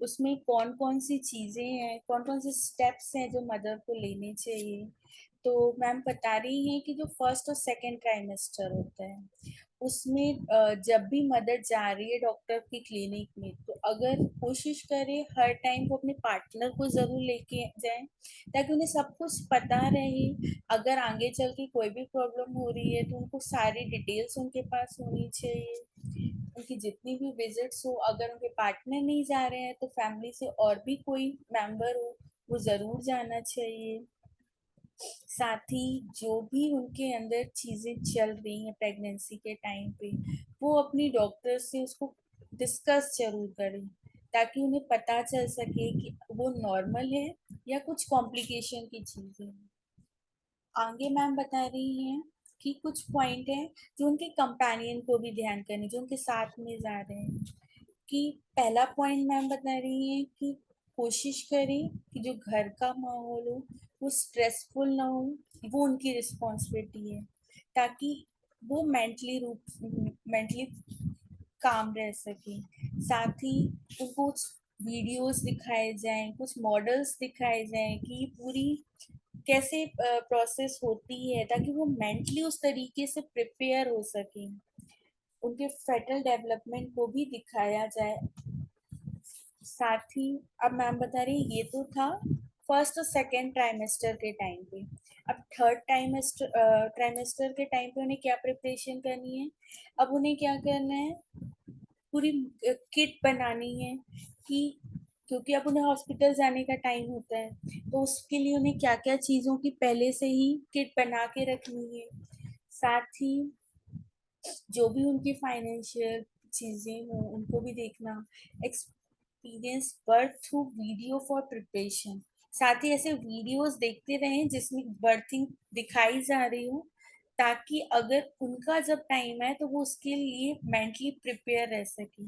उसमें कौन कौन सी चीज़ें हैं, कौन कौन से स्टेप्स हैं जो मदर को लेने चाहिए। तो मैम बता रही हैं कि जो फर्स्ट और सेकंड ट्राइमेस्टर होता है उसमें जब भी मदर जा रही है डॉक्टर की क्लिनिक में, तो अगर कोशिश करे हर टाइम वो अपने पार्टनर को ज़रूर लेके जाए, ताकि उन्हें सब कुछ पता रहे। अगर आगे चल के कोई भी प्रॉब्लम हो रही है तो उनको सारी डिटेल्स उनके पास होनी चाहिए। उनकी जितनी भी विजिट्स हो, अगर उनके पार्टनर नहीं जा रहे हैं तो फैमिली से और भी कोई मेंबर हो वो ज़रूर जाना चाहिए। साथ ही जो भी उनके अंदर चीज़ें चल रही हैं प्रेगनेंसी के टाइम पे, वो अपनी डॉक्टर से उसको डिस्कस जरूर करें, ताकि उन्हें पता चल सके कि वो नॉर्मल है या कुछ कॉम्प्लिकेशन की चीज़ें हैं। आगे मैम बता रही हैं कि कुछ पॉइंट है जो उनके कंपेनियन को भी ध्यान करने, जो उनके साथ में जा रहे हैं। कि पहला पॉइंट मैम बता रही हैं कि कोशिश करें कि जो घर का माहौल हो वो स्ट्रेसफुल ना हो, वो उनकी रिस्पॉन्सिबिलिटी है, ताकि वो मेंटली काम रह सके। साथ ही उनको कुछ वीडियोस दिखाए जाएं, कुछ मॉडल्स दिखाए जाएं कि ये पूरी कैसे प्रोसेस होती है, ताकि वो मेंटली उस तरीके से प्रिपेयर हो सके। उनके फेटल डेवलपमेंट को भी दिखाया जाए। साथ ही अब मैम बता रही ये तो था फर्स्ट और सेकेंड ट्राइमेस्टर के टाइम पे। अब थर्ड ट्राइमेस्टर के टाइम पे उन्हें क्या प्रिपरेशन करनी है, अब उन्हें क्या करना है, पूरी किट बनानी है कि क्योंकि अब उन्हें हॉस्पिटल जाने का टाइम होता है, तो उसके लिए उन्हें क्या क्या चीज़ों की पहले से ही किट बना के रखनी है। साथ ही जो भी उनकी फाइनेंशियल चीज़ें हों उनको भी देखना। Experience birth through video for preparation, साथ ही ऐसे वीडियोस देखते रहें जिसमें बर्थिंग दिखाई जा रही हो, ताकि अगर उनका जब टाइम है तो वो उसके लिए मेंटली प्रिपेयर रह सके।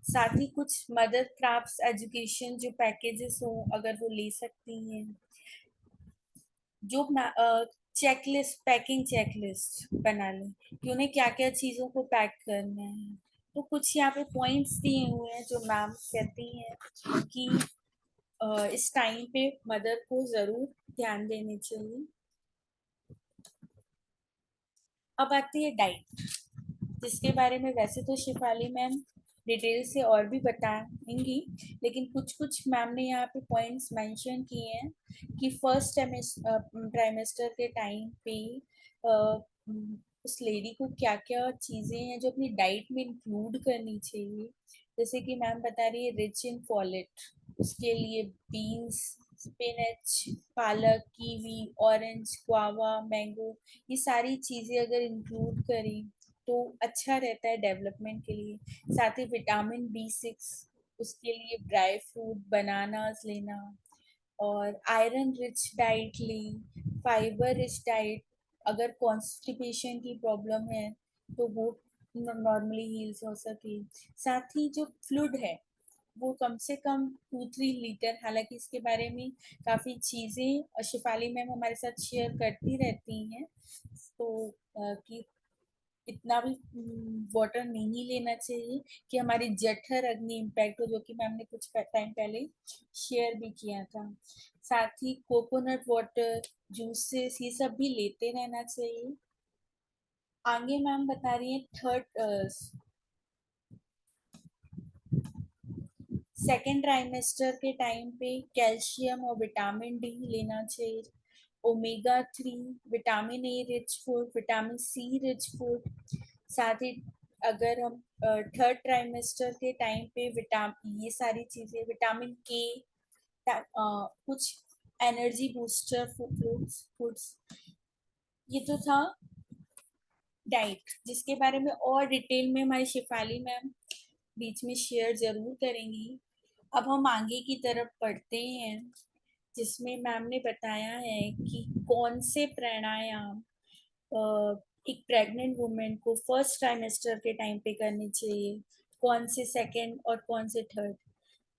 साथ ही कुछ मदर क्राफ्ट्स एजुकेशन जो पैकेजेस हो अगर वो ले सकती हैं। जो चेकलिस्ट, पैकिंग चेकलिस्ट बना लें कि उन्हें क्या क्या चीज़ों को पैक करना है। तो कुछ यहाँ पे पॉइंट्स दिए हुए हैं जो मैम कहती हैं कि इस टाइम पे मदर को ज़रूर ध्यान देनी चाहिए। अब आती है डाइट, जिसके बारे में वैसे तो शिफाली मैम डिटेल से और भी बताएंगी, लेकिन कुछ कुछ मैम ने यहाँ पे पॉइंट्स मेंशन किए हैं कि फर्स्ट ट्राइमेस्टर के टाइम पे उस लेडी को क्या क्या चीज़ें हैं जो अपनी डाइट में इंक्लूड करनी चाहिए। जैसे कि मैम बता रही है रिच इन फॉलेट, उसके लिए बीन्स, स्पिनच, पालक, कीवी, ऑरेंज, गुआवा, मैंगो, ये सारी चीज़ें अगर इंक्लूड करें तो अच्छा रहता है डेवलपमेंट के लिए। साथ ही विटामिन B6, उसके लिए ड्राई फ्रूट, बनानास लेना, और आयरन रिच डाइट ली, फाइबर रिच डाइट, अगर कॉन्स्टिपेशन की प्रॉब्लम है तो वो नॉर्मली हील्स हो सके। साथ ही जो फ्लूइड है वो कम से कम 2-3 लीटर, हालांकि इसके बारे में काफ़ी चीज़ें शिफाली मैम हमारे साथ शेयर करती रहती हैं, तो कि इतना भी वाटर नहीं लेना चाहिए कि हमारी जठर अग्नि इम्पैक्ट हो, जो कि मैम ने कुछ टाइम पहले शेयर भी किया था। साथ ही कोकोनट वाटर, जूसेस, ये सब भी लेते रहना चाहिए। आगे मैम बता रही है सेकेंड ट्राइमेस्टर के टाइम पे कैल्शियम और विटामिन डी लेना चाहिए। Omega 3, vitamin A rich food, vitamin C rich food. साथ ही अगर हम थर्ड ट्राइमेस्टर के टाइम पे ये सारी चीज़ें, विटामिन के, कुछ एनर्जी बूस्टर फूड्स, ये तो था डाइट, जिसके बारे में और डिटेल में हमारी शिफाली मैम बीच में शेयर जरूर करेंगी। अब हम आगे की तरफ पढ़ते हैं, जिसमें मैम ने बताया है कि कौन से प्राणायाम एक प्रेग्नेंट वुमेन को फर्स्ट ट्राइमेस्टर के टाइम पे करनी चाहिए, कौन से सेकंड और कौन से थर्ड।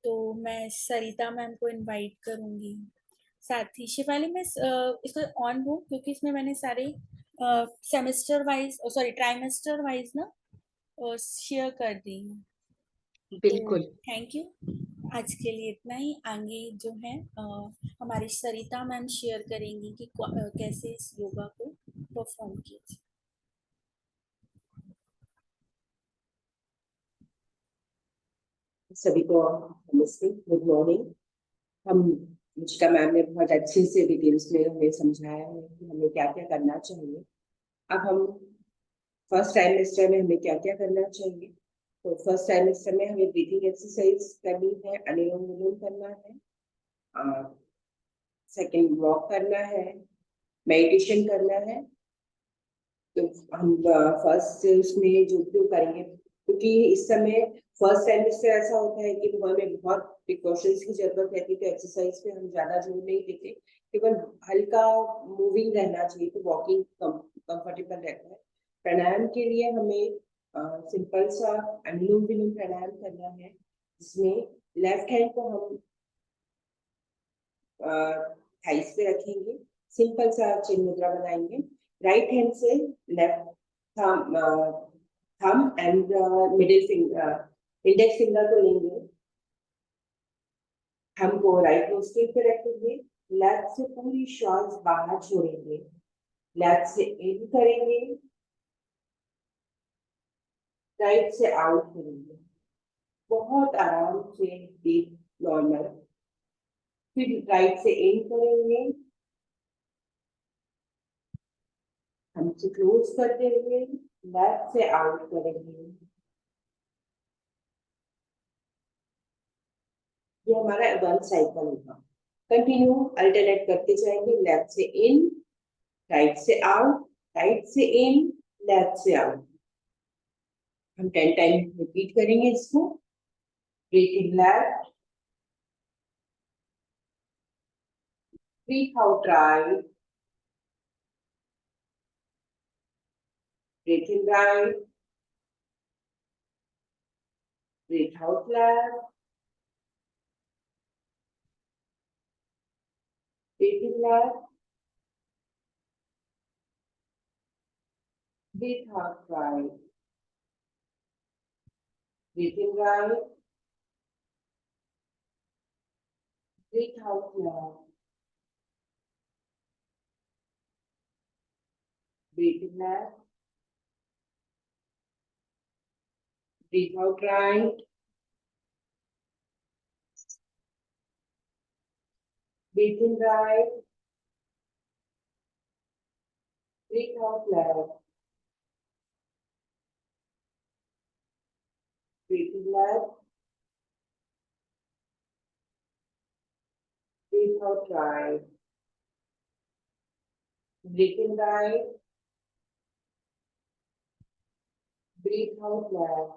तो मैं सरिता मैम को इनवाइट करूंगी। साथ ही शिफाली मैं इसको ऑन हूँ, क्योंकि इसमें मैंने सारे semester wise, sorry trimester wise ना शेयर कर दी हैं। तो बिल्कुल। Thank you. आज के लिए इतना ही। आगे जो है हमारी सरिता मैम शेयर करेंगी कि कैसे इस योगा को परफॉर्म किया जाए। सभी को नमस्ते, गुड मॉर्निंग। हम रुचिका मैम ने बहुत अच्छे से डिटेल्स में हमें समझाया है कि हमें क्या क्या करना चाहिए। अब हम फर्स्ट ट्राइमेस्टर में हमें क्या क्या करना चाहिए। तो फर्स्ट ट्राइमेस्टर में हमें ब्रीथिंग एक्सरसाइज करनी है, अनुलोम विलोम करना है, सेकंड वॉक करना है, मेडिटेशन करना है। तो हम फर्स्ट उसमें जो करेंगे, क्योंकि इस समय फर्स्ट सेमेस्टर ऐसा होता है कि हमें बहुत प्रिकॉशंस की जरूरत रहती है, तो एक्सरसाइज पे हम ज्यादा जोर नहीं देते, केवल हल्का मूविंग रहना चाहिए, तो वॉकिंग कंफर्टेबल रहता है। प्राणायाम के लिए हमें सिंपल सा अनुलोम विलोम प्राणायाम करना है, जिसमें लेफ्ट हैंड को हम थाइस पे रखेंगे, सिंपल सा चिन्ह मुद्रा बनाएंगे। राइट हैंड से लेफ्ट थम and middle finger, index finger को लेंगे, थम को राइट नोस्ट्रिल पे रखेंगे, लेफ्ट से पूरी श्वास बाहर छोड़ेंगे, लेफ्ट से इन करेंगे, राइट से आउट करेंगे, बहुत आराम से डीप नॉर्मल। फिर राइट से इन करेंगे, हमसे क्लोज करते हुए लेफ्ट से आउट करेंगे। ये हमारा वन साइकिल होगा। कंटिन्यू अल्टरनेट करते जाएंगे, लेफ्ट से इन, राइट से आउट, राइट से इन, लेफ्ट से आउट। हम 10 टाइम रिपीट करेंगे इसको। Breathe in left, breathe out right, breathe in right, breathe out left, breathe in left, breathe out right, breathe in right, breathe out left, breathe in left, breathe out right, breathe in right, breathe out left, breathe in left, breathe out right, breathe in right, breathe out left,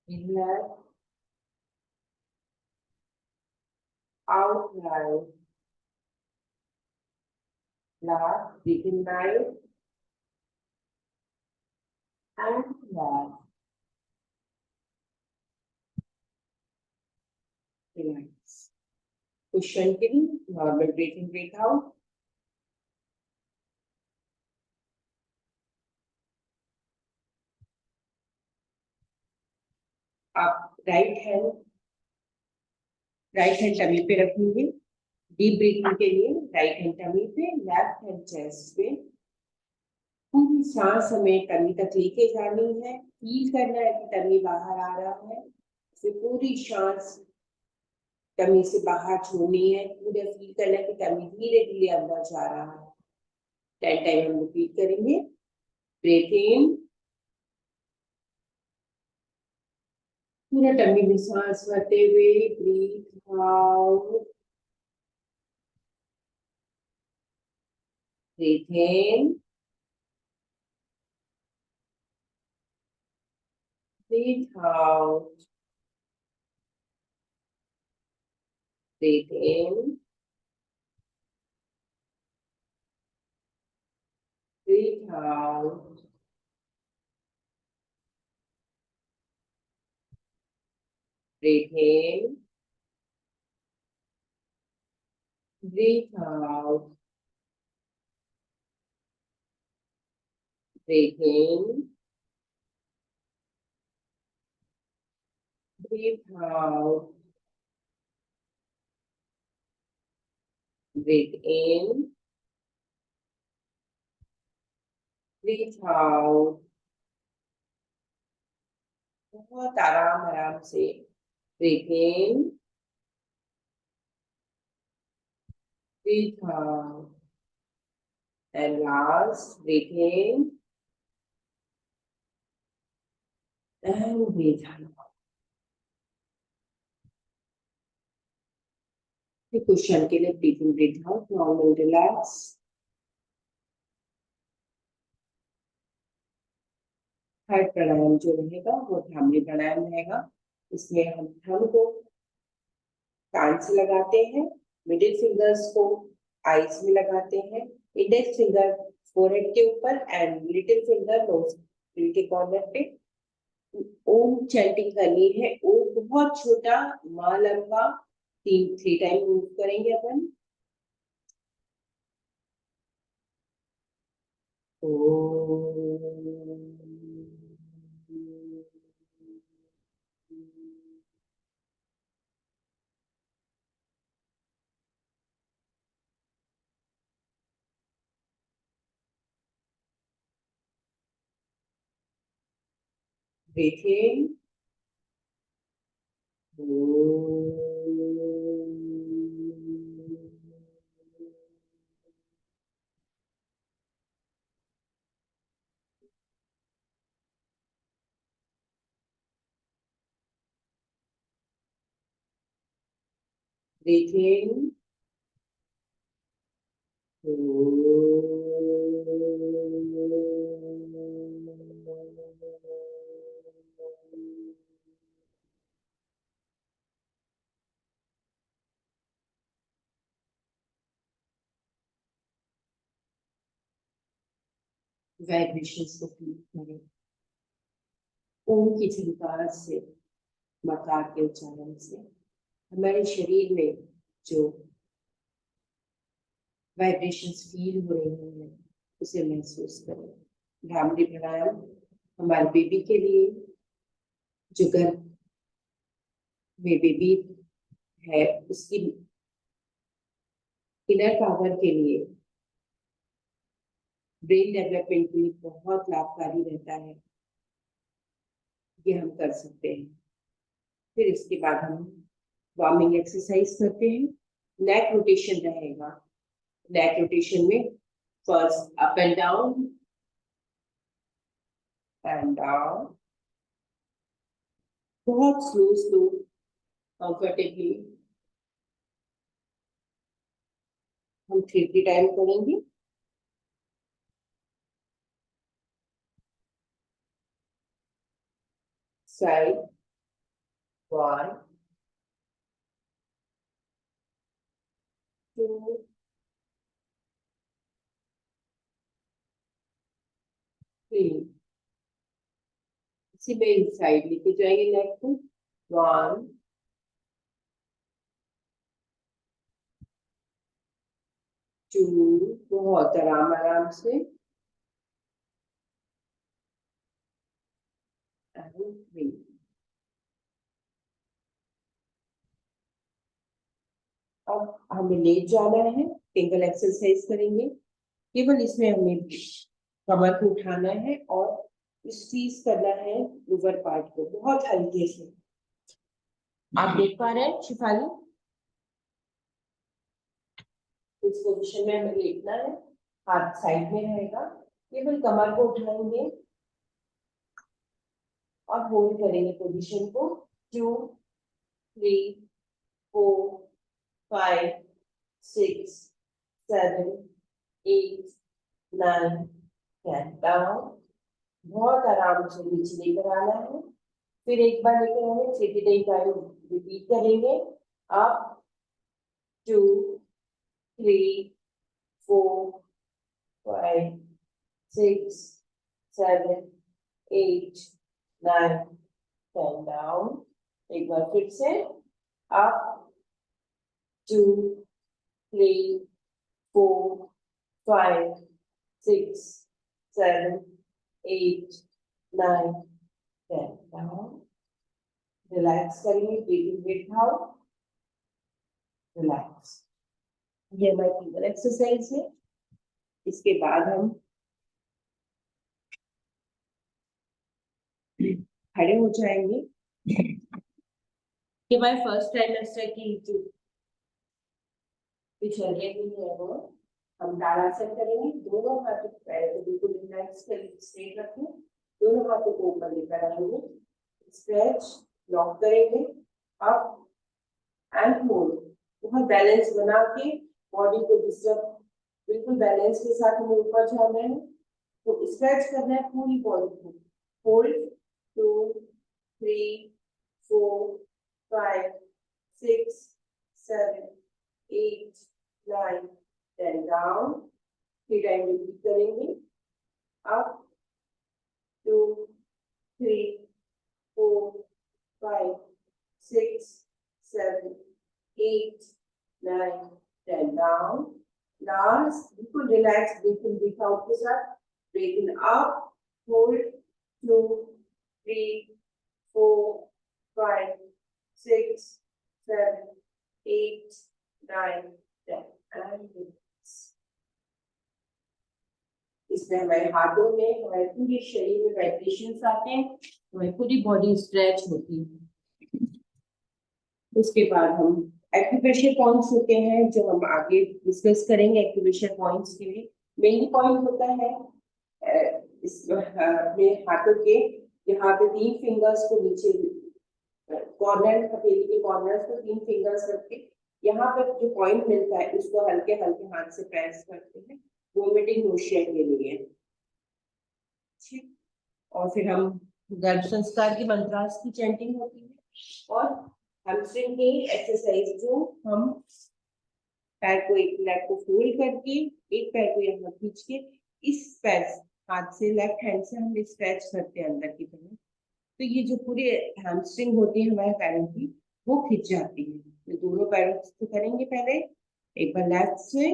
in left, out right, last, breathe in right, and left. Relax. Cushion in, normal breathe in, breathe out. Right hand tummy पे रखेंगे deep breathing के लिए। Right hand tummy पे, left hand chest पे। पूरी सांस हमें tummy तक लेके जानी है। फील करना है कि टमी बाहर आ रहा है, फिर पूरी सांस टमी से बाहर छोड़नी है। पूरा फील करना है कि टमी धीरे धीरे अंदर जा रहा है। 10 टाइम हम रिपीट करेंगे। ब्रेथ इन, पूरा टमी में सांस भरते हुए breathe out. Breathe in, breathe out. Breathe in, breathe out. Breathe in. Breathe out. Breathe in. Breathe out. Breathe in. Breathe out. बहुत आराम आराम से breathe in. Breathe out. And last, breathe in. And breathe out. फिर question के लिए breathe in, breathe out, normal relax. Third pranayama जो रहेगा वो भ्रामरी प्राणायाम रहेगा। इसमें हम थंब को कान से लगाते हैं, मिडिल फिंगर्स को आईज में लगाते हैं, इंडेक्स फिंगर फोरहेड के ऊपर एंड लिटिल फिंगर नोज के कॉर्नर पे ओम चैंटिंग करनी है। ओम बहुत छोटा, मां लंबा, 3 टाइम मूव करेंगे अपन। Breathe in. Breathe in. Vibrations को फील करें। ओम की झंकार से, मकार के उच्चारण से हमारे शरीर में जो वाइब्रेशंस फील हो रही हैं उसे महसूस करें। भ्रामरी प्राणायाम हमारे बेबी के लिए, जो गर्भ में बेबी है उसकी इनर पावर के लिए, ब्रेन डेवलपमेंट के लिए बहुत लाभकारी रहता है। ये हम कर सकते हैं। फिर इसके बाद हम वार्मिंग एक्सरसाइज करते हैं। नेक रोटेशन रहेगा। नेक रोटेशन में first up and down and down, बहुत स्लो स्लो कंफर्टेबली हम 3 टाइम करेंगे। साइड 1 2 3, इसी में साइड लेके जाएंगे नेक को। 1 2, बहुत आराम आराम से, एंड 3। हमें लेट जाना है, टेबल एक्सरसाइज करेंगे। केवल इसमें हमें कमर को उठाना है और स्क्वीज करना है लोअर पार्ट को बहुत हल्के से। आप देख पा रहे हैं शिफाली? इस पोजीशन में हमें लेटना है, हाथ साइड में रहेगा, केवल कमर को उठाएंगे और होल्ड करेंगे पोजीशन को। 2 3 4 5 6 7 8 9 10 डाउन। बहुत आराम से नीचे लेकर आना है, फिर एक बार लेकर आने 3 टाइम रिपीट करेंगे। Up 2 3 4 5 6 7 8 9 10 down. एक बार फिर से अप 2 3 4 5 6 7 8 9 10 डाउन। रिलैक्स करेंगे, ब्रीथिंग विथ आउट, रिलैक्स। ये हमारी फिंगर एक्सरसाइज है। इसके बाद हम खड़े हो जाएंगे। ये हमारे फर्स्ट ट्राइमेस्टर की जो दिनचर्या है वो हम ताड़ासन करेंगे। दोनों हाथों को पैर को बिल्कुल रिलैक्स कर स्ट्रेट रखें, दोनों हाथों को ऊपर लेकर आएंगे, स्ट्रेच, लॉक करेंगे, अप एंड होल्ड। बहुत बैलेंस बना के बॉडी को डिस्टर्ब, बिल्कुल बैलेंस के साथ हमें ऊपर जाना है। तो स्ट्रेच करना है पूरी बॉडी को। Hold 2 3 4 5 6 7 8 9 10 down. 3 टाइम रिपीट करेंगे। Up 2 3 4 5 6 7 8 9 10 down. लास्ट बिल्कुल रिलैक्स ब्रीथिंग ब्रीथ आउट के साथ। Breathe in up, hold 2 3 4 5 6 7 8 9 10 and relax. इसमें हमारे हाथों में, हमारे पूरे शरीर में वाइब्रेशंस आते हैं, हमारी पूरी बॉडी स्ट्रेच होती है। उसके बाद हम एक्यूप्रेशर पॉइंट्स होते हैं जो हम आगे डिस्कस करेंगे। एक्यूप्रेशर पॉइंट्स के लिए मेन पॉइंट होता है अपने हाथों के यहाँ पे 3 फिंगर्स को नीचे कॉर्नर, हथेली के कॉर्नर्स को 3 फिंगर्स रख के यहाँ पर जो पॉइंट मिलता है उसको हल्के हल्के हाथ से प्रेस करते हैं वोमिटिंग मोशन के लिए। ठीक, और फिर हम गर्भ संस्कार की मंत्रास की चैंटिंग होती है और हैमस्ट्रिंग की एक्सरसाइज जो हम पैर को, एक लेग को फोल्ड करके एक पैर को यहाँ खींच के इस पैर हाथ से, लेफ्ट हैंड से हम स्ट्रेच करते हैं अंदर की तरफ। तो ये जो पूरी हैमस्ट्रिंग होती है हमारे पैरों की वो खिंच जाती है। तो दोनों पैरों से करेंगे। पहले एक बार लेफ्ट से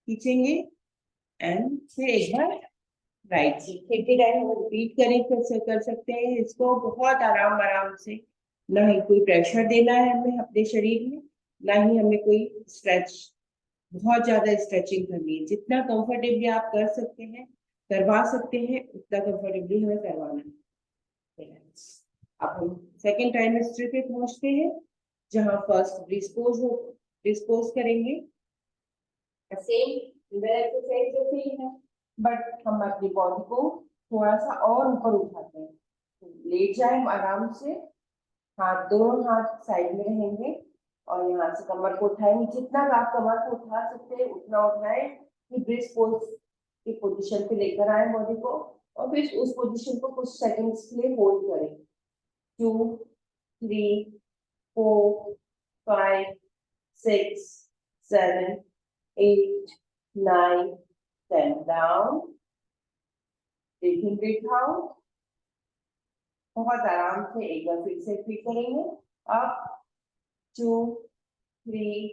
खींचेंगे एंड फिर एक बार राइट से। 50 टाइम हम रिपीट कर सकते हैं इसको बहुत आराम से। ना ही कोई प्रेशर देना है हमें अपने शरीर में, ना ही हमें कोई स्ट्रेच, बहुत ज्यादा स्ट्रेचिंग करनी है। जितना कंफर्टेबली आप कर सकते हैं, करवा सकते हैं, उतना कंफर्टेबली हमें करवाना है। अब हम सेकेंड ट्राइमेस्टर पे पहुंचते हैं जहां फर्स्ट डिस्पोज करेंगे। सेम एक्सरसाइज जैसे ही है, बट हम अपनी बॉडी को थोड़ा सा और ऊपर उठाते हैं। लेट जाए आराम से, हाथ, दोनों हाथ साइड में रहेंगे और यहाँ से कमर को उठाएंगे। जितना आप कमर को उठा सकते हैं उतना उठाएं। फिर ब्रिज पोज की पोजीशन पे लेकर आए बॉडी को और फिर उस पोजीशन को कुछ सेकंड्स के लिए होल्ड करें। 2 3 4 5 6 7 8 9 10 down. Taking breath out. बहुत आराम से एक बार फिर से रिपीट करेंगे। Up 2 3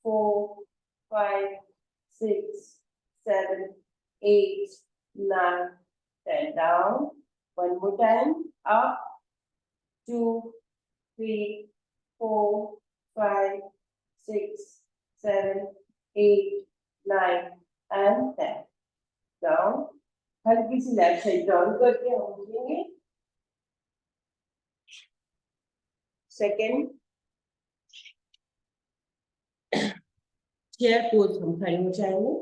4 5 6 7 8 9 10 down. One more time. Up 2 3 4 5 6, 7, 8, 9 and 10. Down. हल्की सी लेफ्ट साइड डाउन करके हम उठेंगे. सेकेंड चेयर पोज हम खड़े हो जाएंगे.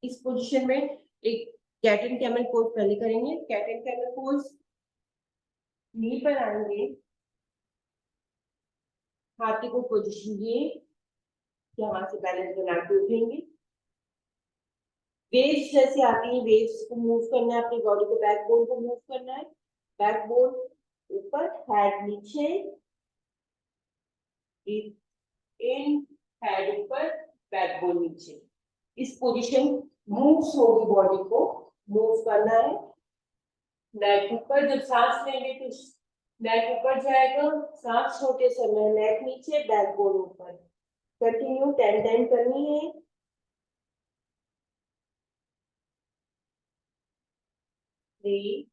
इस पोजीशन में एक कैट एंड कैमल पोज पहले करेंगे. कैट एंड कैमल पोज, नी पर आएंगे, हाथी को पोजीशन दिए, यहाँ से बैलेंस बना के उठेंगे. वेव्स जैसे आती है, वेव्स को मूव करना है, अपनी बॉडी को, बैकबोन को मूव करना है. बैकबोन ऊपर, हेड नीचे, इन, हेड ऊपर, बैकबोन नीचे. इस पोजीशन मूव्स होगी, बॉडी को मूव करना है. नेक ऊपर, जब सांस लेंगे तो नेक ऊपर जाएगा, सांस छोटे समय, नेक नीचे, बैकबोन ऊपर. कंटिन्यू 10 टाइम करनी है. 3,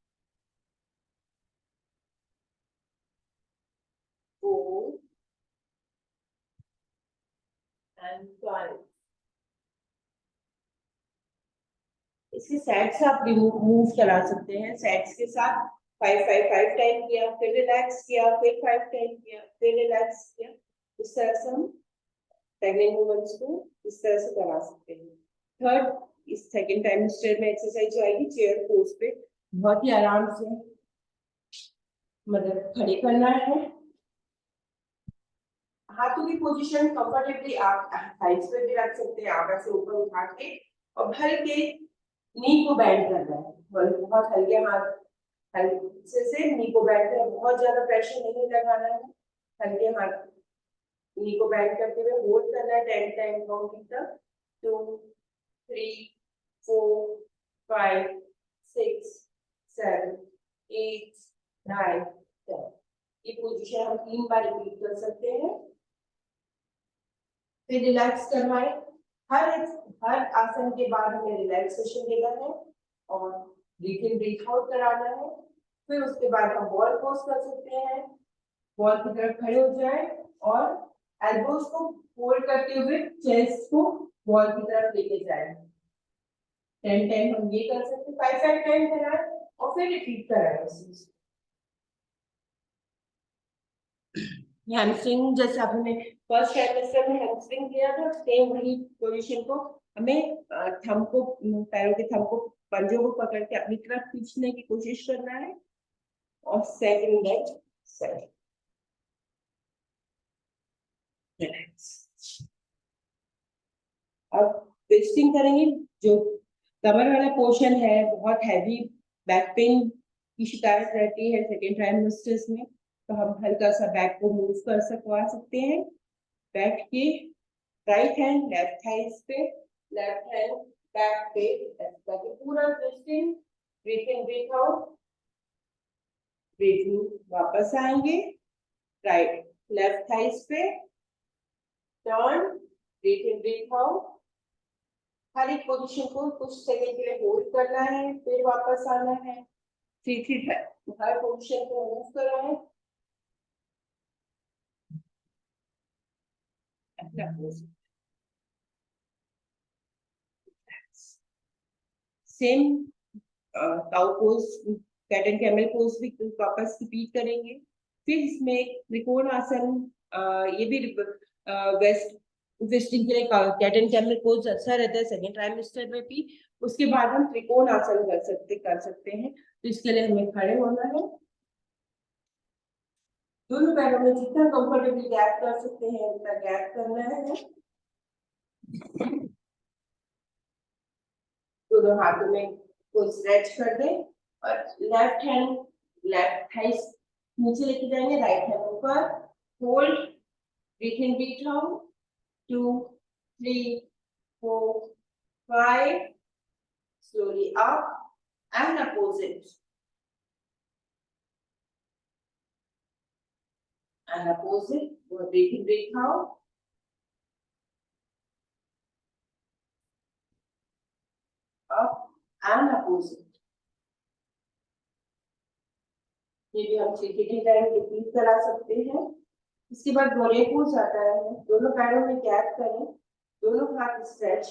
4 and 5. इसके सेट्स आप मूव करा सकते हैं. सेट्स के साथ 5 टाइम किया, फिर रिलैक्स किया, फिर 5 टाइम किया, फिर रिलैक्स किया. इस तरह से हम प्रेग्नेंट वुमेन्स को इस तरह से करा सकते हैं. थर्ड, इस सेकंड ट्राइमेस्टर में एक्सरसाइज आएगी चेयर पोज पे. बहुत ही आराम से मतलब खड़े करना है. हाथों की पोजीशन कंफर्टेबली आप साइड्स पे भी रख सकते हैं. आप ऐसे ऊपर उठा के और हल्के नी को बेंड करना है. बहुत हल्के हाथ, हल्के से नी को बेंड करना. बहुत ज्यादा प्रेशर नहीं लगाना है. हल्के हाथ नी को बेंड करते हुए होल्ड करना है 10 टाइम काउंटिंग तक. 2, 3, 4, 5, 6, 7, 8, 9, 10. ये पोजीशन हम 3 बार रिपीट कर सकते हैं. फिर रिलैक्स करवाएं. हर आसन के बाद हमें रिलैक्सेशन देना है और ब्रीथ इन ब्रीथ आउट कराना है. फिर उसके बाद हम वॉल पोज कर सकते हैं. वॉल की तरफ खड़े हो जाएं और एल्बोज को फोल्ड करते हुए चेस्ट को वॉल की तरफ लेके जाएं. 10 टाइम हम ये कर सकते हैं. 5 टाइम कराएं और फिर रिपीट कराएं. हैमस्ट्रिंग जैसे आपने फर्स्ट ट्राइमेस्टर में हैमस्ट्रिंग किया था, सेम वही पोजीशन को हमें थंब को, पैरों के थंब को, पंजों को पकड़ के अपनी तरफ खींचने की कोशिश करना है और सेकंड लेग साइड. अब ट्विस्टिंग करेंगे. जो कमर वाला पोर्शन है, बहुत हैवी बैक पेन की शिकायत रहती है सेकेंड ट्राइमेस्टर्स में, तो हम हल्का सा बैक को मूव कर सकते हैं. बैठ के राइट हैंड लेफ्ट थाइस पे, लेफ्ट हैंड बैक पे, ताकि पूरा ट्विस्टिंग. ब्रीथ इन ब्रीथ आउट. ब्रीथ इन, वापस आएंगे राइट लेफ्ट थाइस पे, टर्न, ब्रीथ इन ब्रीथ आउट. हर एक पोजीशन को कुछ सेकंड के लिए होल्ड करना है, फिर वापस आना है. 3 हर पोजीशन को मूव करना है. Same cow pose, cat and camel pose भी वापस रिपीट करेंगे. फिर इसमें त्रिकोण आसन, ये भी वेस्ट ट्विस्टिंग के लिए कैट एंड कैमल पोज अच्छा रहता है सेकंड ट्राइमेस्टर में भी. उसके बाद हम त्रिकोण आसन कर सकते हैं. तो इसके लिए हमें खड़े होना है. दोनों पैरों में जितना कंफर्टेबली गैप कर सकते हैं उतना गैप करना है. दोनों हाथों में को स्ट्रेच कर दें और लेफ्ट हैंड लेफ्ट थाइस नीचे लेके जाएंगे, राइट हैंड ऊपर, hold, breathe in breathe out. 2, 3, 4, 5, slowly up and opposite, and opposite. Breathe in breathe out. Up and opposite. ये भी हम 3 टाइम रिपीट करा सकते हैं. इसके बाद मोलेकुल्स आता है, दोनों पैरों में गैप करें, दोनों हाथ stretch,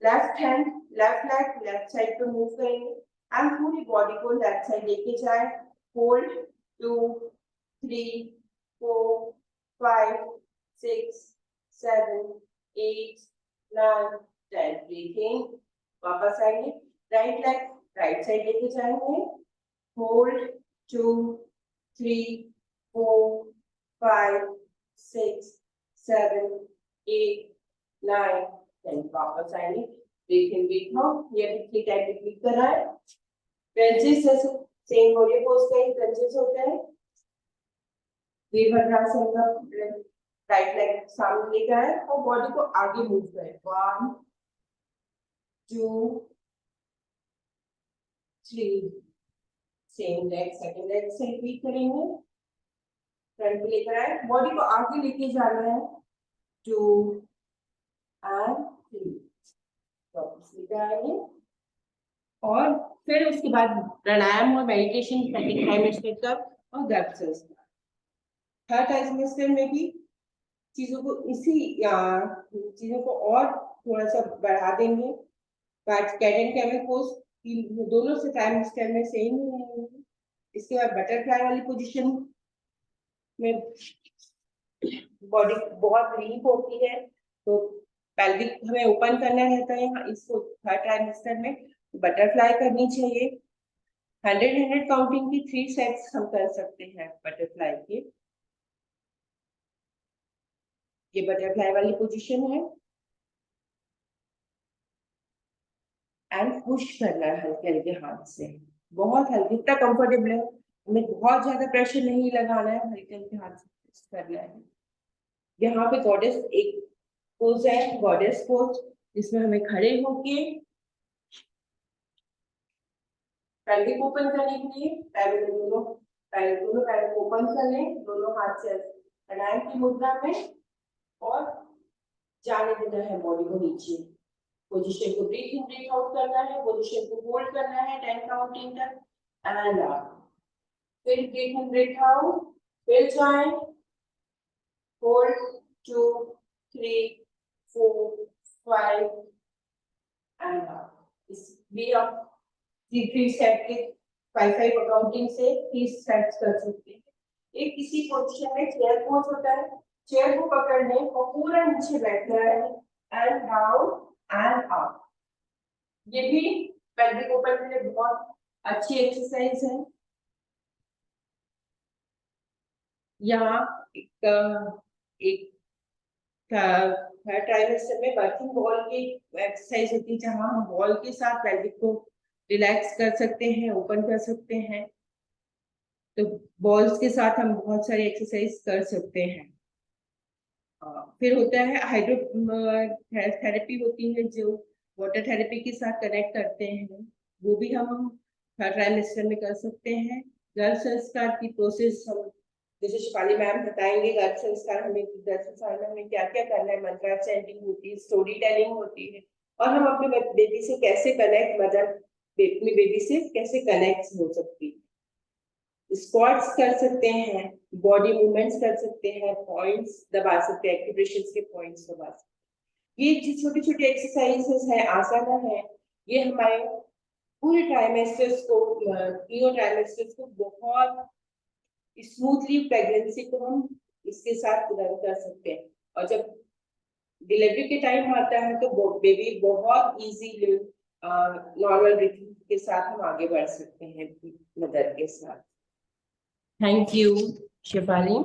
left hand left leg left side पे मूव करेंगे एंड पूरी बॉडी को लेफ्ट साइड लेके जाए, होल्ड 2 3 4 5 6 7 8 9 10, ब्रीथिंग, वापस आएंगे, राइट लेग राइट साइड लेके जाएंगे, होल्ड 2 3 4 5 6 7 8 9 10, वापस आएंगे, ब्रीथ इन ब्रीथ आउट, ये भी 3 टाइम रिपीट करना है। क्रंचेस जैसे सेम वाले पोज का ही क्रंचेस होता है। वीरभद्रासन का राइट लेग सामने लेकर आए और बॉडी को आगे मूव करें, 1 2 3, सेम लेग सेकंड लेग से रिपीट करेंगे, फ्रंट लेकर आए, बॉडी को आगे लेके जाना है, 2 एंड 3, वापस लेकर आएंगे और फिर उसके बाद प्राणायाम और मेडिटेशन सेकंड ट्राइमेस्टर तक और गर्भसंस थर्ड ट्राइमेस्टर में भी चीजों को चीजों को और थोड़ा सा बढ़ा देंगे, but cat and camel pose दोनों से ट्राइमेस्टर में सेम ही रहेंगे। इसके बाद बटरफ्लाई वाली पोजीशन में बॉडी बहुत रीप होती है, तो पेल्विक हमें ओपन करना रहता है, यहाँ इसको थर्ड ट्राइमेस्टर में बटरफ्लाई करनी चाहिए। 100 काउंटिंग की 3 सेट्स हम कर सकते हैं बटरफ्लाई के। ये बटरफ्लाई वाली पोजीशन है एंड पुश करना है हल्के हल्के हाथ से, बहुत हल्के, इतना कंफर्टेबल है, हमें बहुत ज्यादा प्रेशर नहीं लगाना है, हल्के हल्के हाथ से पुश करना है। यहाँ पे गॉडेस एक पोज है, गॉडेस पोज, जिसमें हमें खड़े होके पेल्विक ओपन करने के लिए दोनों पैर को ओपन कर लें, दोनों हाथ से प्राणायाम की मुद्रा में और जाने देना है बॉडी को नीचे। पोजीशन को ब्रीथ इन ब्रीथ आउट करना है, पोजीशन को होल्ड करना है 10 काउंटिंग तक एंड आउट, फिर ब्रीथ इन ब्रीथ आउट, फिर जाए, होल्ड 2 3 4 5 एंड आउट। इस भी आप 3 सेट के 5 काउंटिंग से 30 सेट्स कर सकते हैं। एक किसी पोजीशन में चेयर पोज होता है, चेयर को पकड़ने और पूरा नीचे बैठना है एंड डाउन एंड अप। ये भी पेल्विक ओपन के लिए बहुत अच्छी एक्सरसाइज है। यहाँ एक थर्ड ट्राइमेस्टर में वर्किंग बॉल की एक्सरसाइज होती है, जहाँ हम बॉल के साथ पेल्विक को रिलैक्स कर सकते हैं, ओपन कर सकते हैं। तो बॉल्स के साथ हम बहुत सारी एक्सरसाइज कर सकते हैं। फिर होता है हाइड्रो थेरेपी होती है, जो वाटर थेरेपी के साथ कनेक्ट करते हैं, वो भी हम थर्ड ट्राइमेस्टर में कर सकते हैं। गर्भ संस्कार की प्रोसेस हम जैसे शिफाली मैम बताएंगे, गर्भ संस्कार में हमें क्या क्या करना है, मंत्रा चैंटिंग होती है, स्टोरी टेलिंग होती है, और हम अपने बेबी से कैसे कनेक्ट, मदर अपनी बेबी से कैसे कनेक्ट हो सकती है। स्क्वाट्स कर सकते हैं, बॉडी मूवमेंट्स कर सकते हैं, पॉइंट्स दबा सकते हैं, एक्यूप्रेशर के पॉइंट्स दबा सकते हैं। ये छोटी छोटी एक्सरसाइजेस है, आसन है, ये हमारे पूरे ट्राइमेस्टर्स को, तीनों ट्राइमेस्टर्स को बहुत स्मूथली प्रेगनेंसी को हम इसके साथ रन कर सकते हैं। और जब डिलीवरी के टाइम आता है तो बेबी बहुत इजीली नॉर्मल ब्रीथिंग के साथ हम आगे बढ़ सकते हैं मदर के साथ। Thank you Shifali.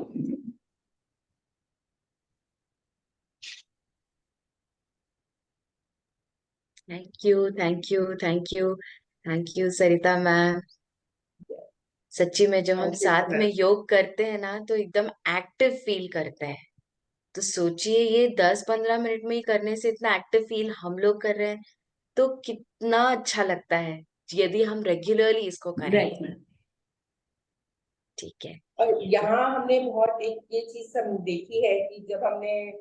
Thank you Sarita ma'am. सच्ची में जब हम साथ में योग करते हैं ना, तो एकदम एक्टिव फील करते हैं। तो सोचिए, ये 10-15 मिनट में ही करने से इतना एक्टिव फील हम लोग कर रहे हैं, तो कितना अच्छा लगता है यदि हम रेगुलरली इसको करें। ठीक है। और यहाँ हमने बहुत एक ये चीज सब देखी है कि जब हमने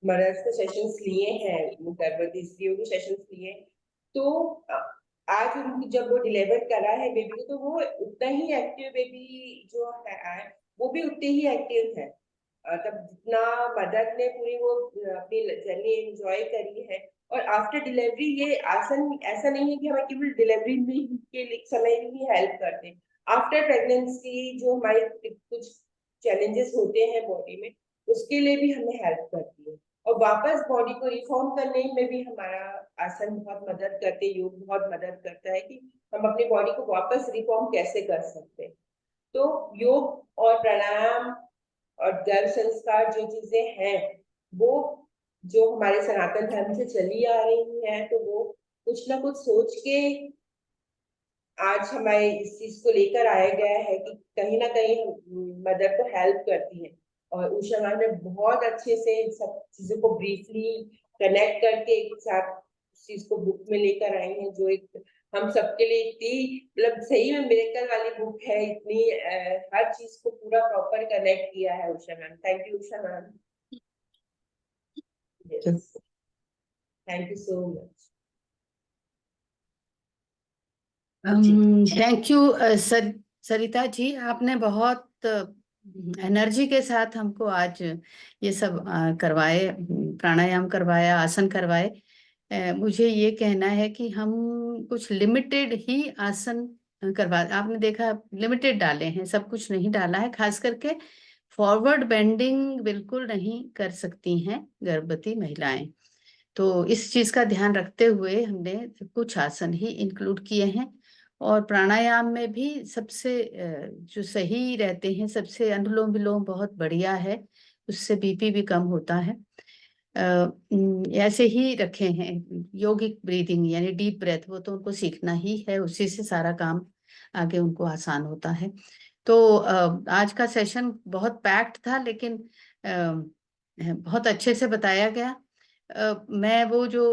मदर्स के सेशंस लिए हैं, गर्भवती स्त्रियों के सेशंस लिए, तो आज उनकी जब वो डिलीवर करा है बेबी को, तो वो उतना ही एक्टिव बेबी जो है वो भी उतने ही एक्टिव है। तब जितना मदर ने पूरी वो अपनी जर्नी एंजॉय करी है, और आफ्टर डिलीवरी ये आसन ऐसा नहीं है कि हमें केवल डिलीवरी में के समय ही हेल्प करते हैं। आफ्टर प्रेगनेंसी जो हमारे कुछ चैलेंजेस होते हैं बॉडी में, उसके लिए भी हमें हेल्प करती है। और वापस बॉडी को रिफॉर्म करने में भी हमारा आसन बहुत मदद करते हैं, योग बहुत मदद करता है कि हम अपनी बॉडी को वापस रिफॉर्म कैसे कर सकते हैं। तो योग और प्राणायाम और गर्भ संस्कार जो चीजें हैं, वो जो हमारे सनातन धर्म से चली आ रही हैं, तो वो कुछ ना कुछ सोच के आज हमारे इस चीज को लेकर आया गया है कि कहीं ना कहीं मदर को हेल्प करती है। और उषा मैम ने बहुत अच्छे से सब चीजों को ब्रीफली कनेक्ट करके एक साथ उस चीज को बुक में लेकर आई हैं, जो एक हम सबके लिए इतनी मतलब सही में मिरेकल वाली बुक है। इतनी हर चीज को पूरा प्रॉपर कनेक्ट किया है Usha ma'am. Thank you Usha ma'am. Thank you so much. Thank you Sarita ji, आपने बहुत एनर्जी के साथ हमको आज ये सब करवाए, प्राणायाम करवाया, आसन करवाए। मुझे ये कहना है कि हम कुछ लिमिटेड ही आसन करवा, आपने देखा लिमिटेड डाले हैं, सब कुछ नहीं डाला है। खास करके फॉरवर्ड बेंडिंग बिल्कुल नहीं कर सकती हैं गर्भवती महिलाएं। तो इस चीज का ध्यान रखते हुए हमने कुछ आसन ही इंक्लूड किए हैं। और प्राणायाम में भी सबसे जो सही रहते हैं, सबसे अनुलोम विलोम बहुत बढ़िया है, उससे बीपी भी कम होता है। ऐसे ही रखे हैं योगिक ब्रीदिंग यानी डीप ब्रेथ, वो तो उनको सीखना ही है, उसी से सारा काम आगे उनको आसान होता है। तो आज का सेशन बहुत पैक्ड था, लेकिन बहुत अच्छे से बताया गया। मैं वो जो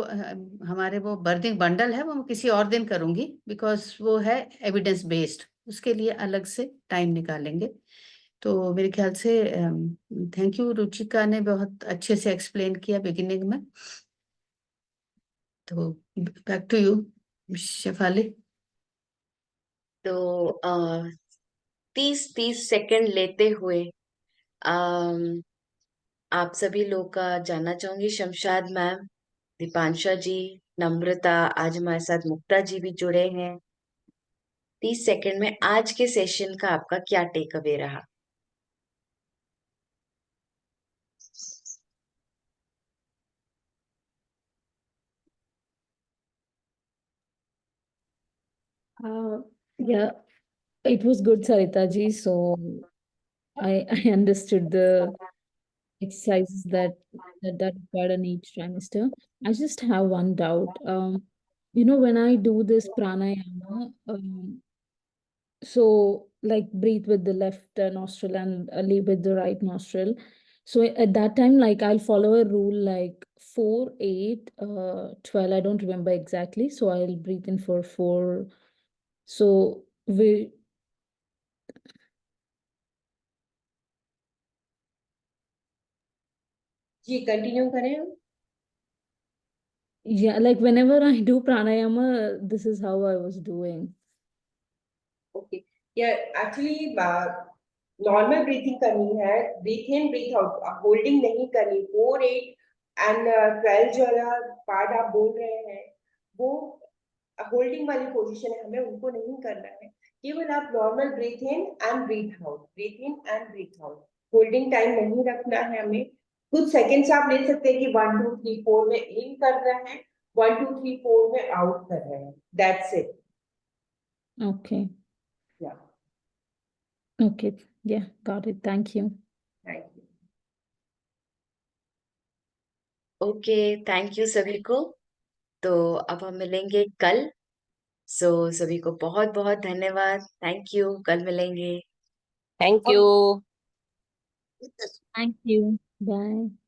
हमारे वो बर्निंग बंडल है वो मैं किसी और दिन करूंगी, बिकॉज वो है एविडेंस बेस्ड, उसके लिए अलग से टाइम निकालेंगे। तो मेरे ख्याल से थैंक यू, रुचिका ने बहुत अच्छे से एक्सप्लेन किया बिगिनिंग में। तो बैक टू यू शेफाली। तो 30 सेकंड लेते हुए आप सभी लोग का जानना चाहूंगी। शमशाद मैम, दीपांशा जी, नम्रता, आज हमारे साथ मुक्ता जी भी जुड़े हैं। 30 सेकंड में आज के सेशन का आपका क्या टेक अवे रहा? Yeah, it was good, Sarita ji. So I understood the exercises that required in each trimester. I just have one doubt. When I do this pranayama, so like breathe with the left nostril and leave with the right nostril. So at that time, like I'll follow a rule like 4, 8, 12. I don't remember exactly. So I'll breathe in for 4. So we जी continue करें हम। Yeah, like whenever I do pranayama, this is how I was doing. Okay, या actually normal breathing करनी है, breathe इन breathe out, holding नहीं करनी। 4, 8 and 12 जो वाला पार्ट आप बोल रहे हैं, वो होल्डिंग वाली पोजीशन है, हमें उनको नहीं करना है। केवल आप normal breathe in and breathe out, breathe in and breathe out, holding time नहीं रखना है हमें। कुछ सेकेंड्स आप ले सकते हैं कि 1 2 3 4 में इन कर रहे हैं, 1 2 3 4 में आउट कर रहे हैं, दैट्स इट। Okay. या Okay. Yeah, got it. Thank you. Thank you. Okay, thank you सभी को। तो अब हम मिलेंगे कल। सो सभी को बहुत बहुत धन्यवाद। थैंक यू, कल मिलेंगे। Thank you. Thank you. Bye.